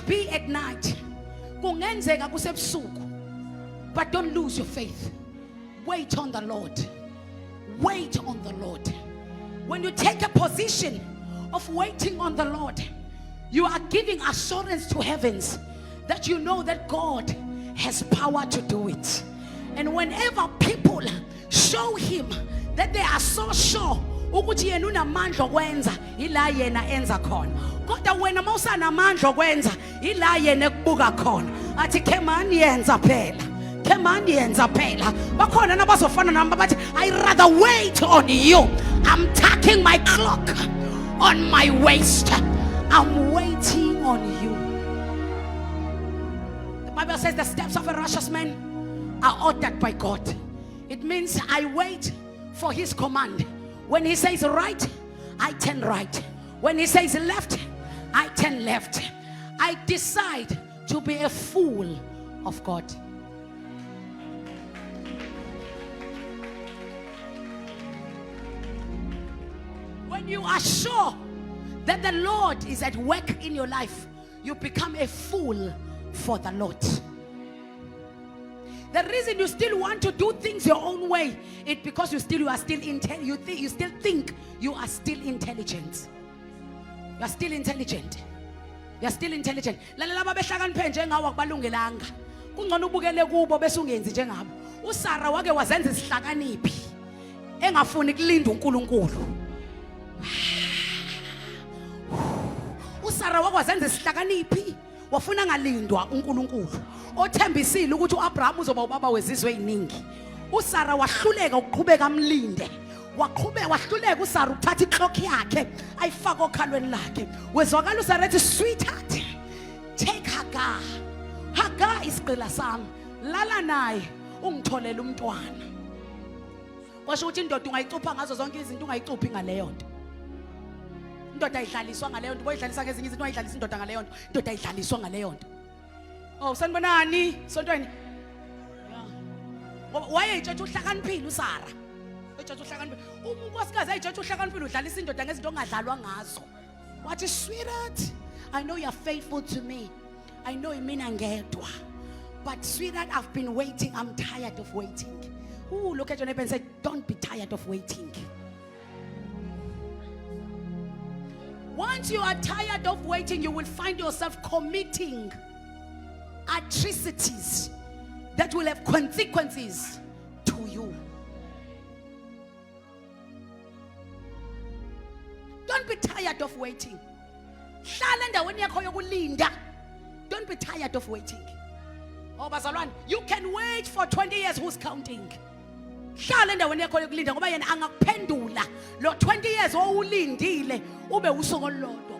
A: be at night. But don't lose your faith. Wait on the Lord. Wait on the Lord. When you take a position of waiting on the Lord, you are giving assurance to heavens that you know that God has power to do it. And whenever people show him that they are so sure ukuthi yena unamandla okwenza ila yena enza khona, kodwa wena mawusanamandla okwenza ila yena ekubuka khona athi khemani yenza phela, khemani yenza phela. Bakhona nabazofana nami bathi I rather wait on you. I'm tucking my clock on my waist. I'm waiting on you. The Bible says the steps of a righteous man are ordered by God. It means I wait for his command. When he says right, I turn right. When he says left, I turn left. I decide to be a fool of God. When you are sure that the Lord is at work in your life, you become a fool for the Lord. The reason you still want to do things your own way is because you still think you are still intelligent. You are still intelligent. You are still intelligent. Lalela babehlakaniphe njengawe akubalungelanga. Kungcono ubukele kubo bese ungenzi njengabo. uSara wake wazenza isihlakaniphi engafuni kulinda uNkulunkulu. uSara wakwazenza isihlakaniphi wafuna ngalindwa uNkulunkulu othembisile ukuthi uAbraham uzoba ubaba wezizwe eziningi. uSara wahluleka ukuqhubeka amlinde, wahluleka uSara ukuthatha iclock yakhe ayifaka okhalweni lakhe. Wezwakala uSara ethi sweetheart, take Hagar. Hagar isiqila sami, lala naye ungitholele umntwana. Kwasho ukuthi indoda ungayicupha ngazo zonke izinto, ungayicuphi ngaleyo nto. Indoda ayihlaliswa ngaleyo nto, boyidlalisa ngezinye izinto, ungayidlalisa indoda ngaleyo nto. Indoda ayihlaliswa ngaleyo nto. Oh, sanibonani sontweni. Wayeyitshethe uhlakaniphile uSara. Etshethe uhlakaniphile. Unkosikazi ayitshethe uhlakaniphile udlalisa indoda ngezinto ongadlalwa ngazo. Wathi sweetheart, I know you're faithful to me. I know you mean angedwa. But sweetheart, I've been waiting. I'm tired of waiting. Ooh, look at your neighbor and say, don't be tired of waiting. Once you are tired of waiting, you will find yourself committing atrocities that will have consequences to you. Don't be tired of waiting. Don't be tired of waiting. Oh, bazalwane, you can wait for 20 years. Who's counting? Hlala endaweni yakho yokulinda ngoba yena angakuphendula lo 20 years owulindile ube usuku olodwa.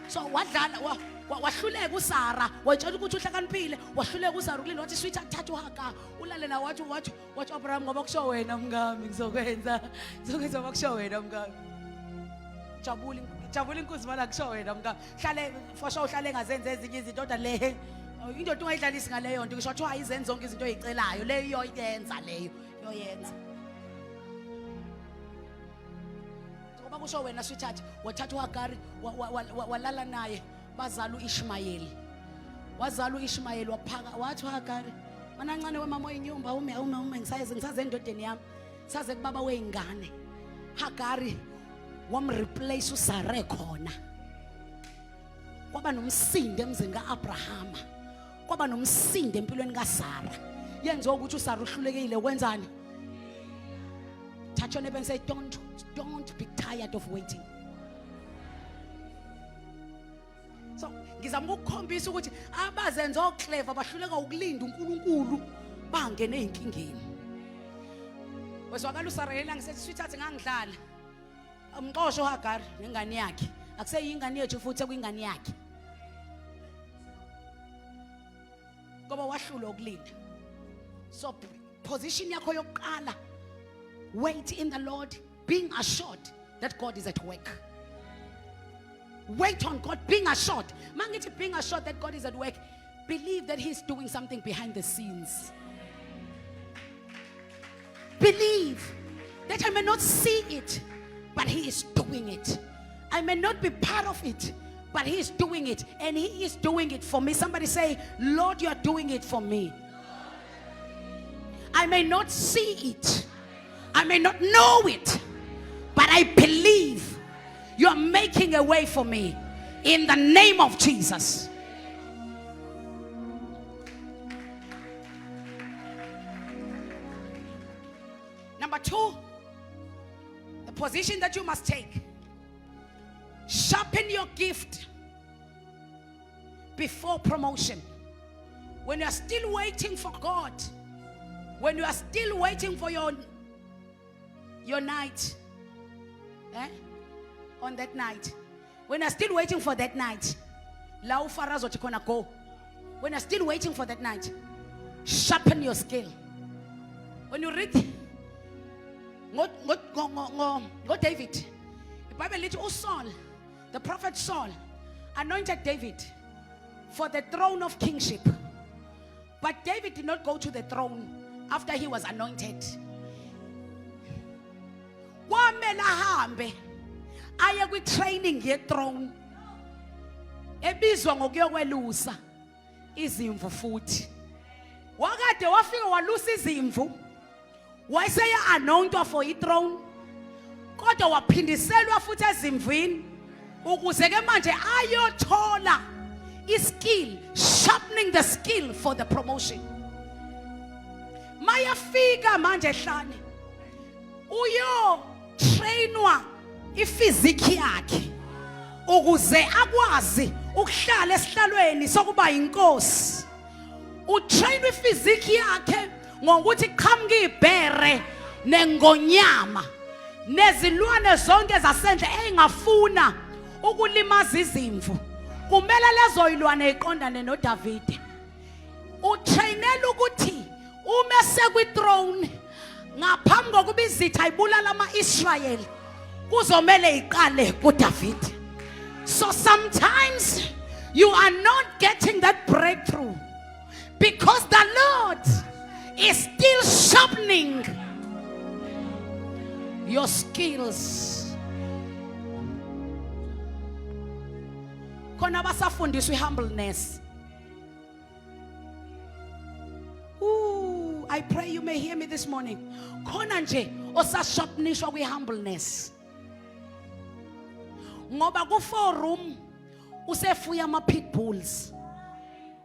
A: So wadlala wahluleka uSara, watshela ukuthi uhlakaniphile, wahluleka uSara ukulinda, wathi sweetheart thatha uHagar ulale na, wathi Abraham ngoba kusho wena mngami ngizokwenza bakusho wena mngami. Jabula inkosi mana kusho wena mngami. Hlale for sure uhlale engazenza ezinye izinto kodwa le indoda ungayidlalisi ngaleyo nto, ngisho wathi ayizenza zonke izinto oyicelayo leyo iyoyenza, leyo iyoyenza. Ngoba kusho wena sweetheart wathatha uHagar walala naye, bazala uIshmayeli. Wazala uIshmayeli waphaka, wathi uHagar mana ncane wemama oyinyumba ume ngisaze endodeni yami, saze kubaba weingane. Hagar wamreplace uSara khona. Kwaba nomsindo emzini kaAbrahama, kwaba nomsindo empilweni kaSara. Yenziwa ukuthi uSara uhlulekile wenzani? Touch your neighbor and say, don't be tired of waiting. So ngizama ukukhombisa ukuthi abazenza oclever bahluleka ukulinda uNkulunkulu bangene ezinkingeni. Weswakala uSarayeli ngisethi sweetheart ngangidlala. Umxosho uHagar nengane yakhe. Akuseyingane yethu futhi ekuyingane yakhe. Ngoba wahlula ukulinda. So position yakho yokuqala, wait in the Lord, being assured that God is at work. Wait on God, being assured. Mangithi being assured that God is at work, believe that He's doing something behind the scenes. Believe that I may not see it, but He is doing it. I may not be part of it, but He is doing it, and He is doing it for me. Somebody say, Lord, you are doing it for me. I may not see it, I may not know it, but I believe you are making a way for me in the name of Jesus. Number 2, the position that you must take. Sharpen your gift before promotion. When you are still waiting for God, when you are still waiting for your night, on that night, when you are still waiting for that night, la ufarazo chikona go. When you are still waiting for that night, sharpen your skill. When you read go David, the Bible little Saul, the prophet Saul anointed David for the throne of kingship. But David did not go to the throne after he was anointed. Kwamela hambe aye kwi training ye throne ebizwa ngokuyokwelusa izimvu futhi. Wakade wafika walusa izimvu, wayeseya anointwa for I throne, kodwa waphindiselwa futhi ezimvini ukuze ke manje ayothola iskill, sharpening the skill for the promotion. Mayafika manje ehlane uyo trainwa ifiziki yakhe ukuze akwazi ukuhlala esihlalweni sokuba inkosi. Utrain ifiziki yakhe ngokuthi qhamuka ibhere nengonyama nezilwane zonke zasendle engafuna ukulimaza izimvu. Kumele lezo ilwane iqondane noDavid. Utrainela ukuthi uma sekwi throne ngaphambi kokuba izitha ibulala ama-Israel kuzomele iqale kuDavid. So sometimes you are not getting that breakthrough because the Lord is still sharpening your skills. Khona basafundiswa humbleness. I pray you may hear me this morning. Khona nje osasharpenishwa kwi humbleness. Ngoba ku forum usefuya ama pit bulls.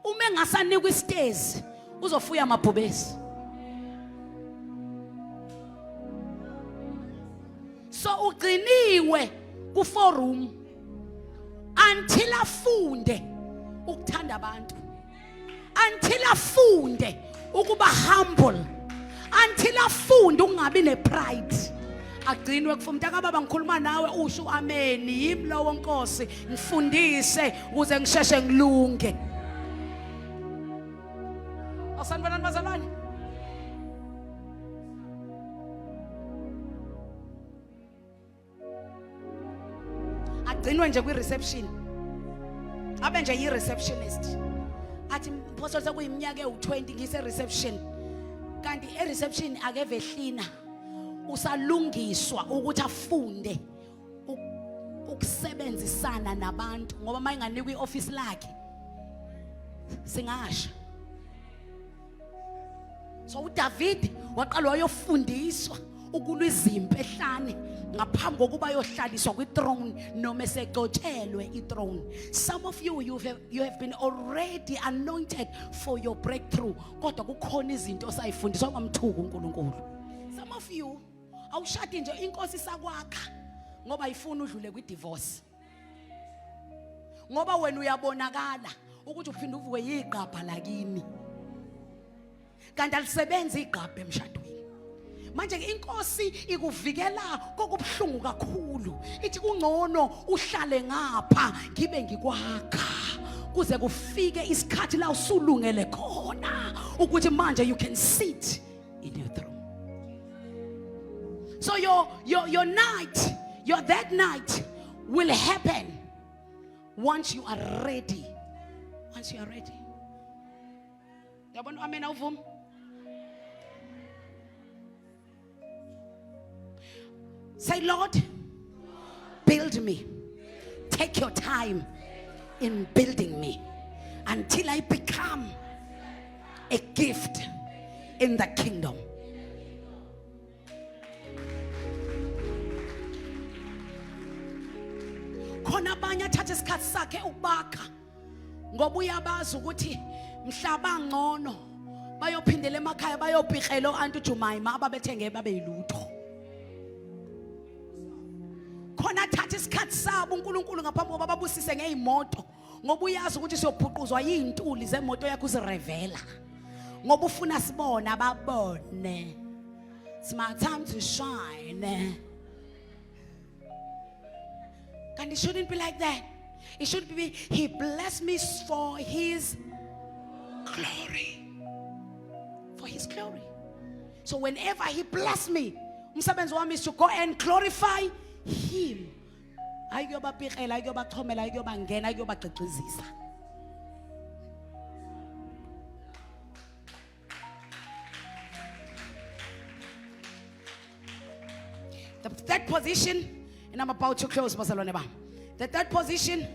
A: Uma engasanikwa istairs uzofuya amabhubesi. So ugciniwe ku forum until afunde ukuthanda abantu, until afunde ukuba humble, until afunde ukungabi nepride. Agcinwe kufumta kababa ngikhuluma nawe usho amen yimi lo wonkosi ngifundise ukuze ngisheshe ngilunge. Asanibona bazalwane, agcinwe nje kwi reception, abe nje yi receptionist. Athi mphosolo sekuyiminyaka ewu20 ngise reception, kanti e reception akeve hlina usalungiswa ukuthi afunde ukusebenzisana nabantu, ngoba mayinganikwa ioffice lakhe singasha. So uDavid waqala wayofundiswa ukulwa izimpi ehlane ngaphambi kokuba yohlaliswa kwi throne noma esecotshelwe I throne. Some of you you have been already anointed for your breakthrough, kodwa kukhona izinto osayifundiswa ngomthuku uNkulunkulu. Some of you awushadi nje inkosi sakwakha ngoba ayifuna udlule kwi divorce. ngoba wena uyabonakala ukuthi uphinda uvuke yigqabha lakini kanti alisebenzi igqabha emshadweni. Manje inkosi ikuvikela kokubhlungu kakhulu, ithi kungcono uhlale ngapha ngibe ngikwakha kuze kufike isikhathi la usulungele khona ukuthi manje you can sit in your throne. So your night, that night will happen once you are ready. Once you are ready. Yabona amen awuvumi? Say, Lord, build me. Take your time in building me until I become a gift in the kingdom. Khona abanye athatha isikhathi sakhe ukubakha ngoba uyabazi ukuthi mhlaba ngcono bayophindela emakhaya bayobhixela uAnti Jumaima ababethenge babe yilutho. Khona athatha isikhathi sabo uNkulunkulu ngaphambi kokuba babusise ngeimoto ngoba uyazi ukuthi siyobhuquzwa yizintuli zemoto yakho uzirevela ngoba ufuna sibona babone. It's my time to shine. And it shouldn't be like that. It should be, He blessed me for His glory. For His glory. So whenever He blessed me, umsebenzi wami is to go and glorify Him. Ayiyobabhixela, ayiyobachomela, ayiyobangena, ayiyobagqigqizisa. The third position, and I'm about to close, bazalwane bami. The third position,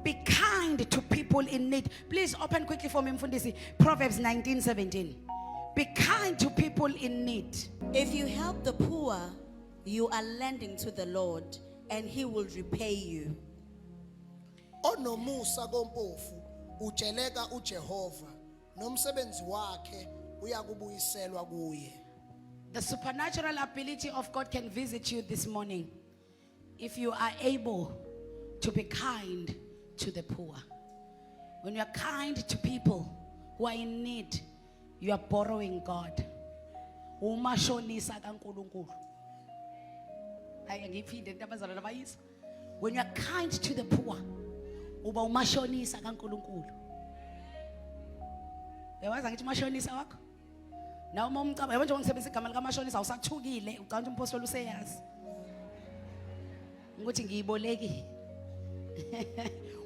A: be kind to people in need. Please open quickly for me, Mfundisi. Proverbs 19:17. Be kind to people in need.
B: If you help the poor, you are lending to the Lord, and He will repay you.
C: Onomusa kompofu utsheleka uJehova nomsebenzi wakhe uyakubuyiselwa kuye.
A: The supernatural ability of God can visit you this morning if you are able to be kind to the poor. When you are kind to people who are in need, you are borrowing God. Umashonisa kaNkulunkulu. When you are kind to the poor, uba umashonisa kaNkulunkulu. Yawazi ngithi umashonisa wakho? Na uma umcaba yabo nje ngisebenzisa igama likaMashonisa awusathukile ucantsha umpostoli useyazi ukuthi ngiyiboleki.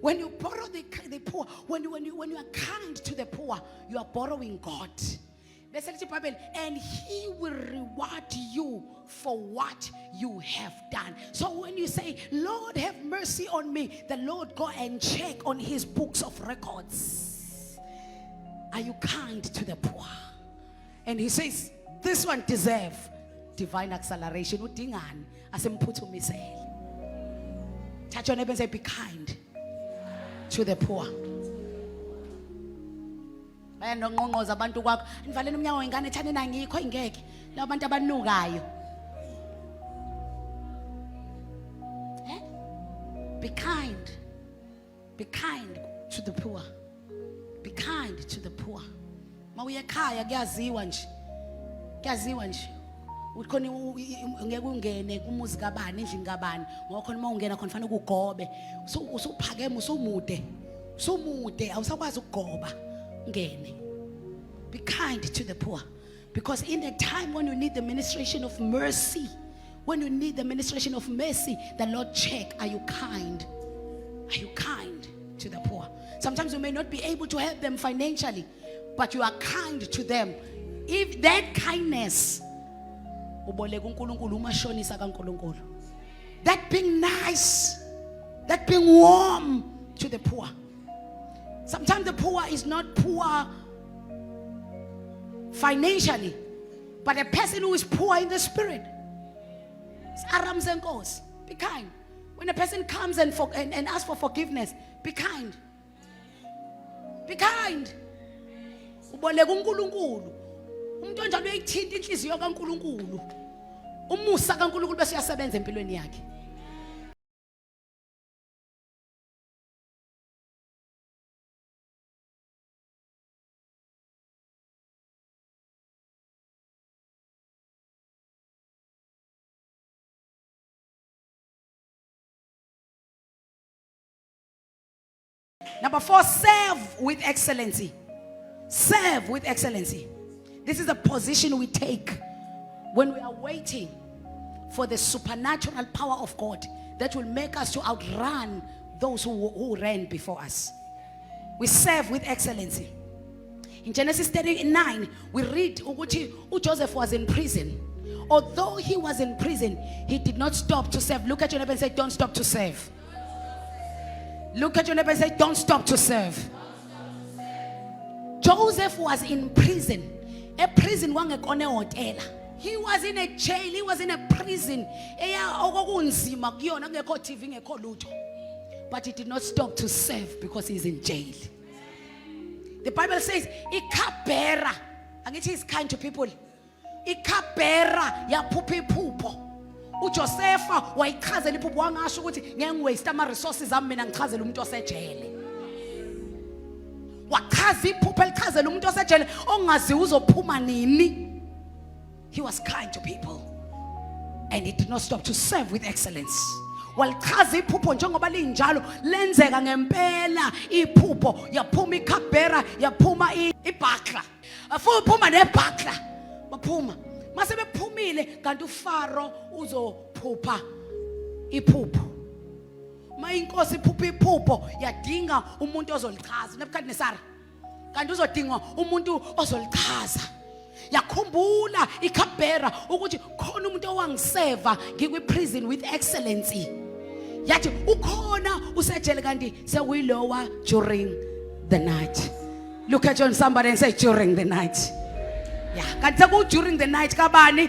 A: When you borrow the poor, when you are kind to the poor, you are borrowing God. Bese lithi iBhayibheli, and He will reward you for what you have done. So when you say, Lord, have mercy on me, the Lord go and check on His books of records. Are you kind to the poor? And He says, this one deserve divine acceleration. Udingani asemphuthumisele. Touch your neighbor and say, be kind to the poor. Bayandonqonqoza abantu kwakho, nivaleni umnyango wengane ethane nangikho ingeke. Labo bantu abanukayo. Be kind. Be kind to the poor. Be kind to the poor. Mawuye ekhaya kuyaziwa nje. Kuyaziwa nje. Ukhona ngeke ungene kumuzi kabani endlini kabani ngoba khona mawungena khona fanele ukugobe. Usuphakeme usumude. Usumude awusakwazi ukugoba. Ngene. Be kind to the poor. Because in the time when you need the ministration of mercy, when you need the ministration of mercy, the Lord check, are you kind? Are you kind to the poor? Sometimes you may not be able to help them financially, but you are kind to them. If that kindness, that being nice, that being warm to the poor. Sometimes the poor is not poor financially, but a person who is poor in the spirit. It's Arams and goes. Be kind. When a person comes and asks for forgiveness, be kind. Be kind. Uboleka uNkulunkulu. Umuntu onjalo uyayithinta inhliziyo kaNkulunkulu. Umusa kaNkulunkulu bese uyasebenza empilweni yakhe. Number 4, serve with excellency. Serve with excellency. This is a position we take when we are waiting for the supernatural power of God that will make us to outrun those who ran before us. We serve with excellency. In Genesis 39, we read ukuthi Joseph was in prison. Although he was in prison, he did not stop to serve. Look at your neighbor and say, don't stop to serve. Look at your neighbor and say, don't stop to serve. Joseph was in prison. A prison wangekone hotel. He was in a jail. He was in a prison. But he did not stop to serve because he's in jail. The Bible says, Ikabera. And it is kind to people. Ikabera ya pupi pupo. uJosepha wayichazela iphupho wangasho ukuthi ngeke ngiwaste ama resources ami mina ngichazela umuntu osejele. Wachaza iphupho elichazela umuntu osejele ongazi uzophuma nini. He was kind to people and he did not stop to serve with excellence. Walichaza iphupho njengoba linjalo lenzeka ngempela iphupho yaphuma iKhabera yaphuma iBakla afu uphuma neBakla baphuma mase bephumile kanti uFaro uzophupha iphupho mayinkosi iphupha iphupho yadinga umuntu ozolichaza neBukadnesar kanti uzodinga umuntu ozolichaza yakhumbula iKhabera ukuthi khona umuntu owangiseva ngikwi prison with excellency yathi ukhona usejele kanti sekuyilowa during the night. Look at you on somebody and say during the night. Yeah, kanti seku during the night kabani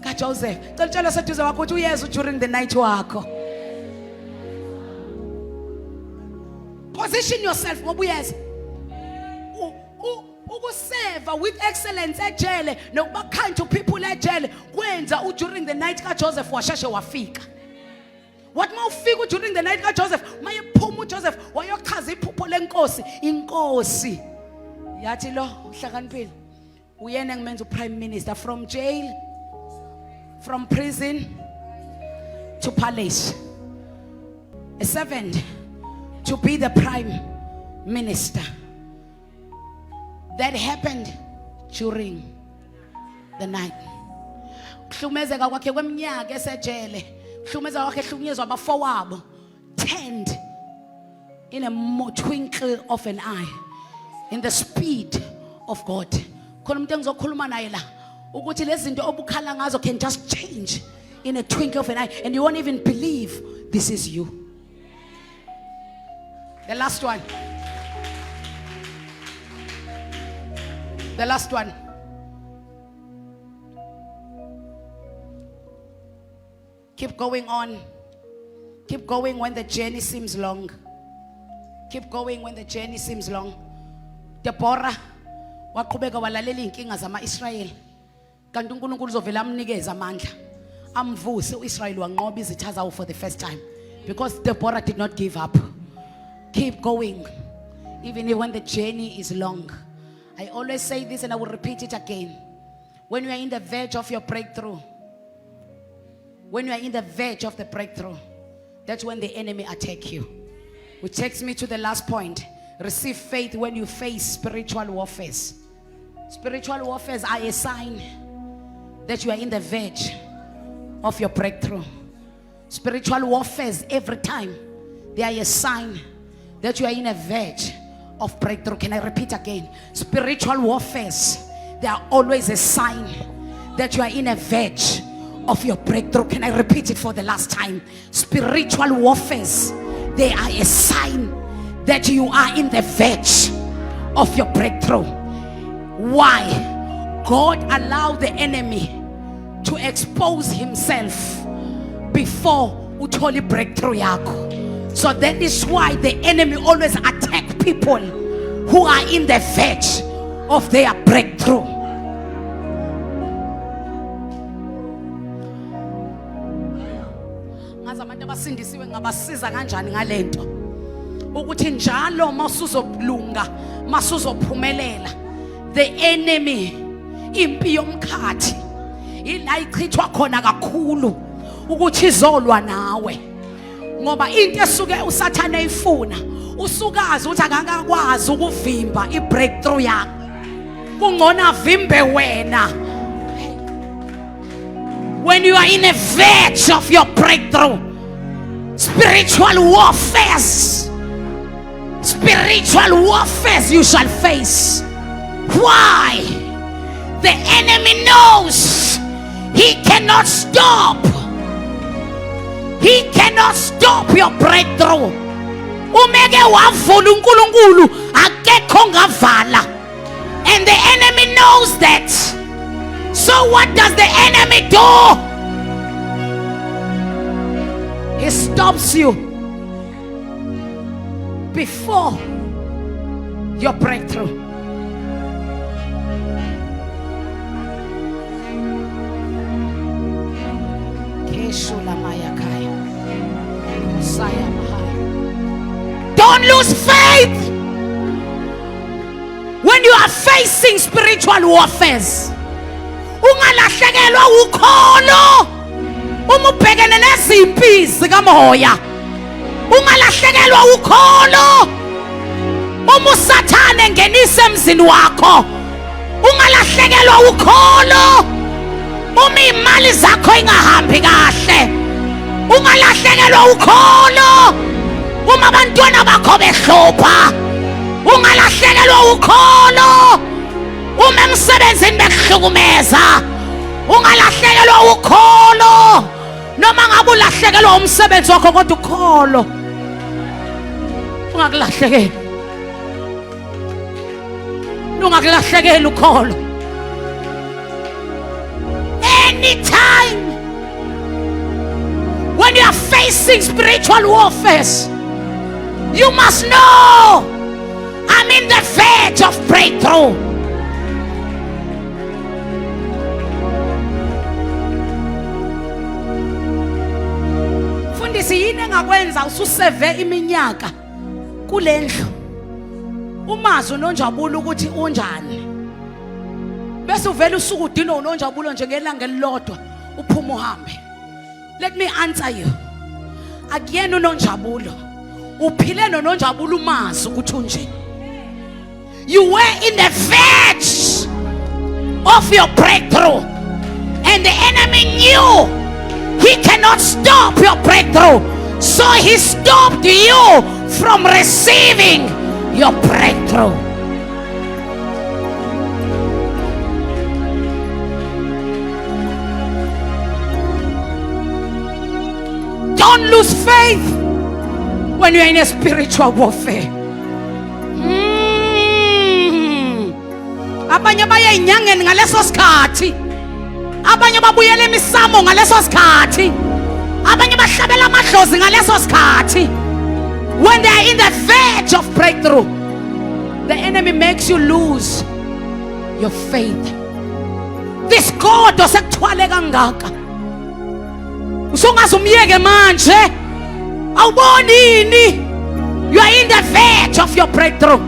A: ka Joseph. Cela seduze wakho uthi uyezu during the night wakho. Position yourself ngoba uyeza ukuseva with excellence ejele nokuba kind to people ejele kwenza during the night ka Joseph washeshe wafika. What more ufika during the night ka Joseph maye phuma uJoseph wayochaza iphupho lenkosi inkosi yathi lo uhlakaniphile uyena ngimenza uprime minister from jail from prison to palace. A servant to be the prime minister. That happened during the night. Kuhlumezeka kwakhe kweminyaka esejele, kuhlumezeka kwakhe ehlukunyezwa abafowabo, turned in a twinkle of an eye, in the speed of God. Khona umuntu engizokhuluma naye la ukuthi lezi zinto obukhala ngazo can just change in a twinkle of an eye and you won't even believe this is you. The last one. The last one. Keep going on. Keep going when the journey seems long. Keep going when the journey seems long. Deborah waqhubeka walalela inkinga zama-Israyeli. Kanti uNkulunkulu uzovela amnikeza amandla. Amvuse uIsrael wanqoba izitha zawo for the first time because Deborah did not give up. Keep going even when the journey is long. I always say this and I will repeat it again. When you are in the verge of your breakthrough, when you are in the verge of the breakthrough, that's when the enemy attacks you. Which takes me to the last point. Receive faith when you face spiritual warfare. Spiritual warfare are a sign that you are in the verge of your breakthrough. Spiritual warfare every time they are a sign that you are in a verge of breakthrough. Can I repeat again? Spiritual warfare, they are always a sign that you are in a verge of your breakthrough. Can I repeat it for the last time? Spiritual warfare, they are a sign that you are in the verge of your breakthrough. Why? God allowed the enemy to expose himself before utholi breakthrough yakho. So that is why the enemy always attacks people who are in the verge of their breakthrough. Ngazi abantu abasindisiwe ngabasiza kanjani ngalento ukuthi njalo masuzobulunga masuzophumelela the enemy impi yomkhathi ila ichithwa khona kakhulu ukuthi izolwa nawe. Ngoba into esuke usathane ifuna usukazi uthi akakakwazi ukuvimba i-breakthrough yakho, kungona vimbe wena. When you are in a verge of your breakthrough, spiritual warfare you shall face. Why? The enemy knows he cannot stop. He cannot stop your breakthrough. Umeke wavula uNkulunkulu akekho ngavala. And the enemy knows that. So what does the enemy do? He stops you before your breakthrough. Don't lose faith when you are facing spiritual warfare. Ungalahlekelwa ukholo uma ubhekene nezimpi zikamoya. Ungalahlekelwa ukholo uma uSathane engenisa emzini wakho. Ungalahlekelwa ukholo uma imali zakho ingahambi kahle. Ungalahlekelwa ukholo uma abantwana bakho behlupha. Ungalahlekelwa ukholo uma emsebenzini bekuhlukumeza. Ungalahlekelwa ukholo noma ngabe ulahlekelwa umsebenzi wakho kodwa ukholo ungakulahlekeli. Ungakulahlekeli ukholo. Anytime when you are facing spiritual warfare, you must know I'm in the verge of breakthrough. Fundisi yini engakwenza ususeve iminyaka kulendlu umazi uNonjabulo ukuthi unjani, bese uvela usuku udino uNonjabulo nje ngelanga elilodwa uphuma uhambe? Let me answer you. Akuyena uNonjabulo, uphile noNonjabulo umazi ukuthi unje. You were in the verge of your breakthrough and the enemy knew he cannot stop your breakthrough, so he stopped you from receiving your breakthrough. Don't lose faith when you're in a spiritual warfare. Abanye baye inyangeni ngaleso sikhathi, abanye babuyela emisamo ngaleso sikhathi, abanye bahlabela amadlozi ngaleso sikhathi. When they are in the verge of breakthrough, the enemy makes you lose your faith. This God osekuthwale kangaka usungaze umyeke manje, awubonini? You are in the verge of your breakthrough.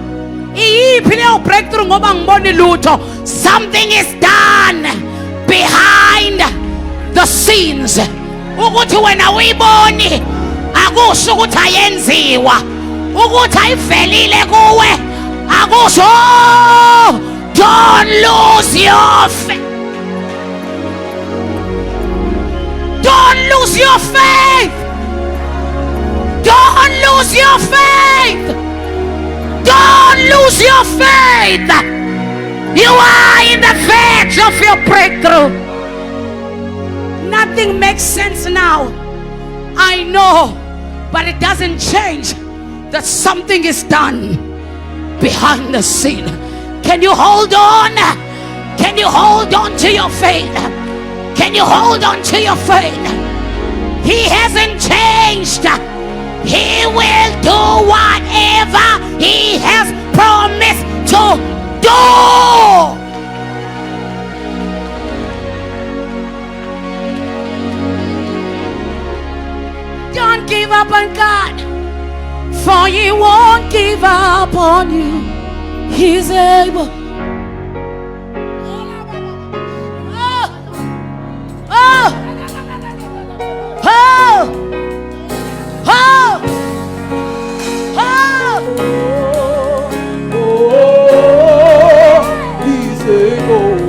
A: Iyiphi leyo breakthrough ngoba ngiboni lutho? Something is done behind the scenes. Ukuthi wena uyiboni akusho ukuthi ayenziwa, ukuthi ayivelile kuwe akusho. Don't lose your faith. Don't lose your faith. Don't lose your faith. Don't lose your faith. You are in the verge of your breakthrough. Nothing makes sense now, I know, but it doesn't change that something is done behind the scene. Can you hold on? Can you hold on to your faith? Can you hold on to your faith? He hasn't changed. He will do whatever he has promised to do. Don't give up on God, for he won't give up on you. He's able.
D: Holy Ghost.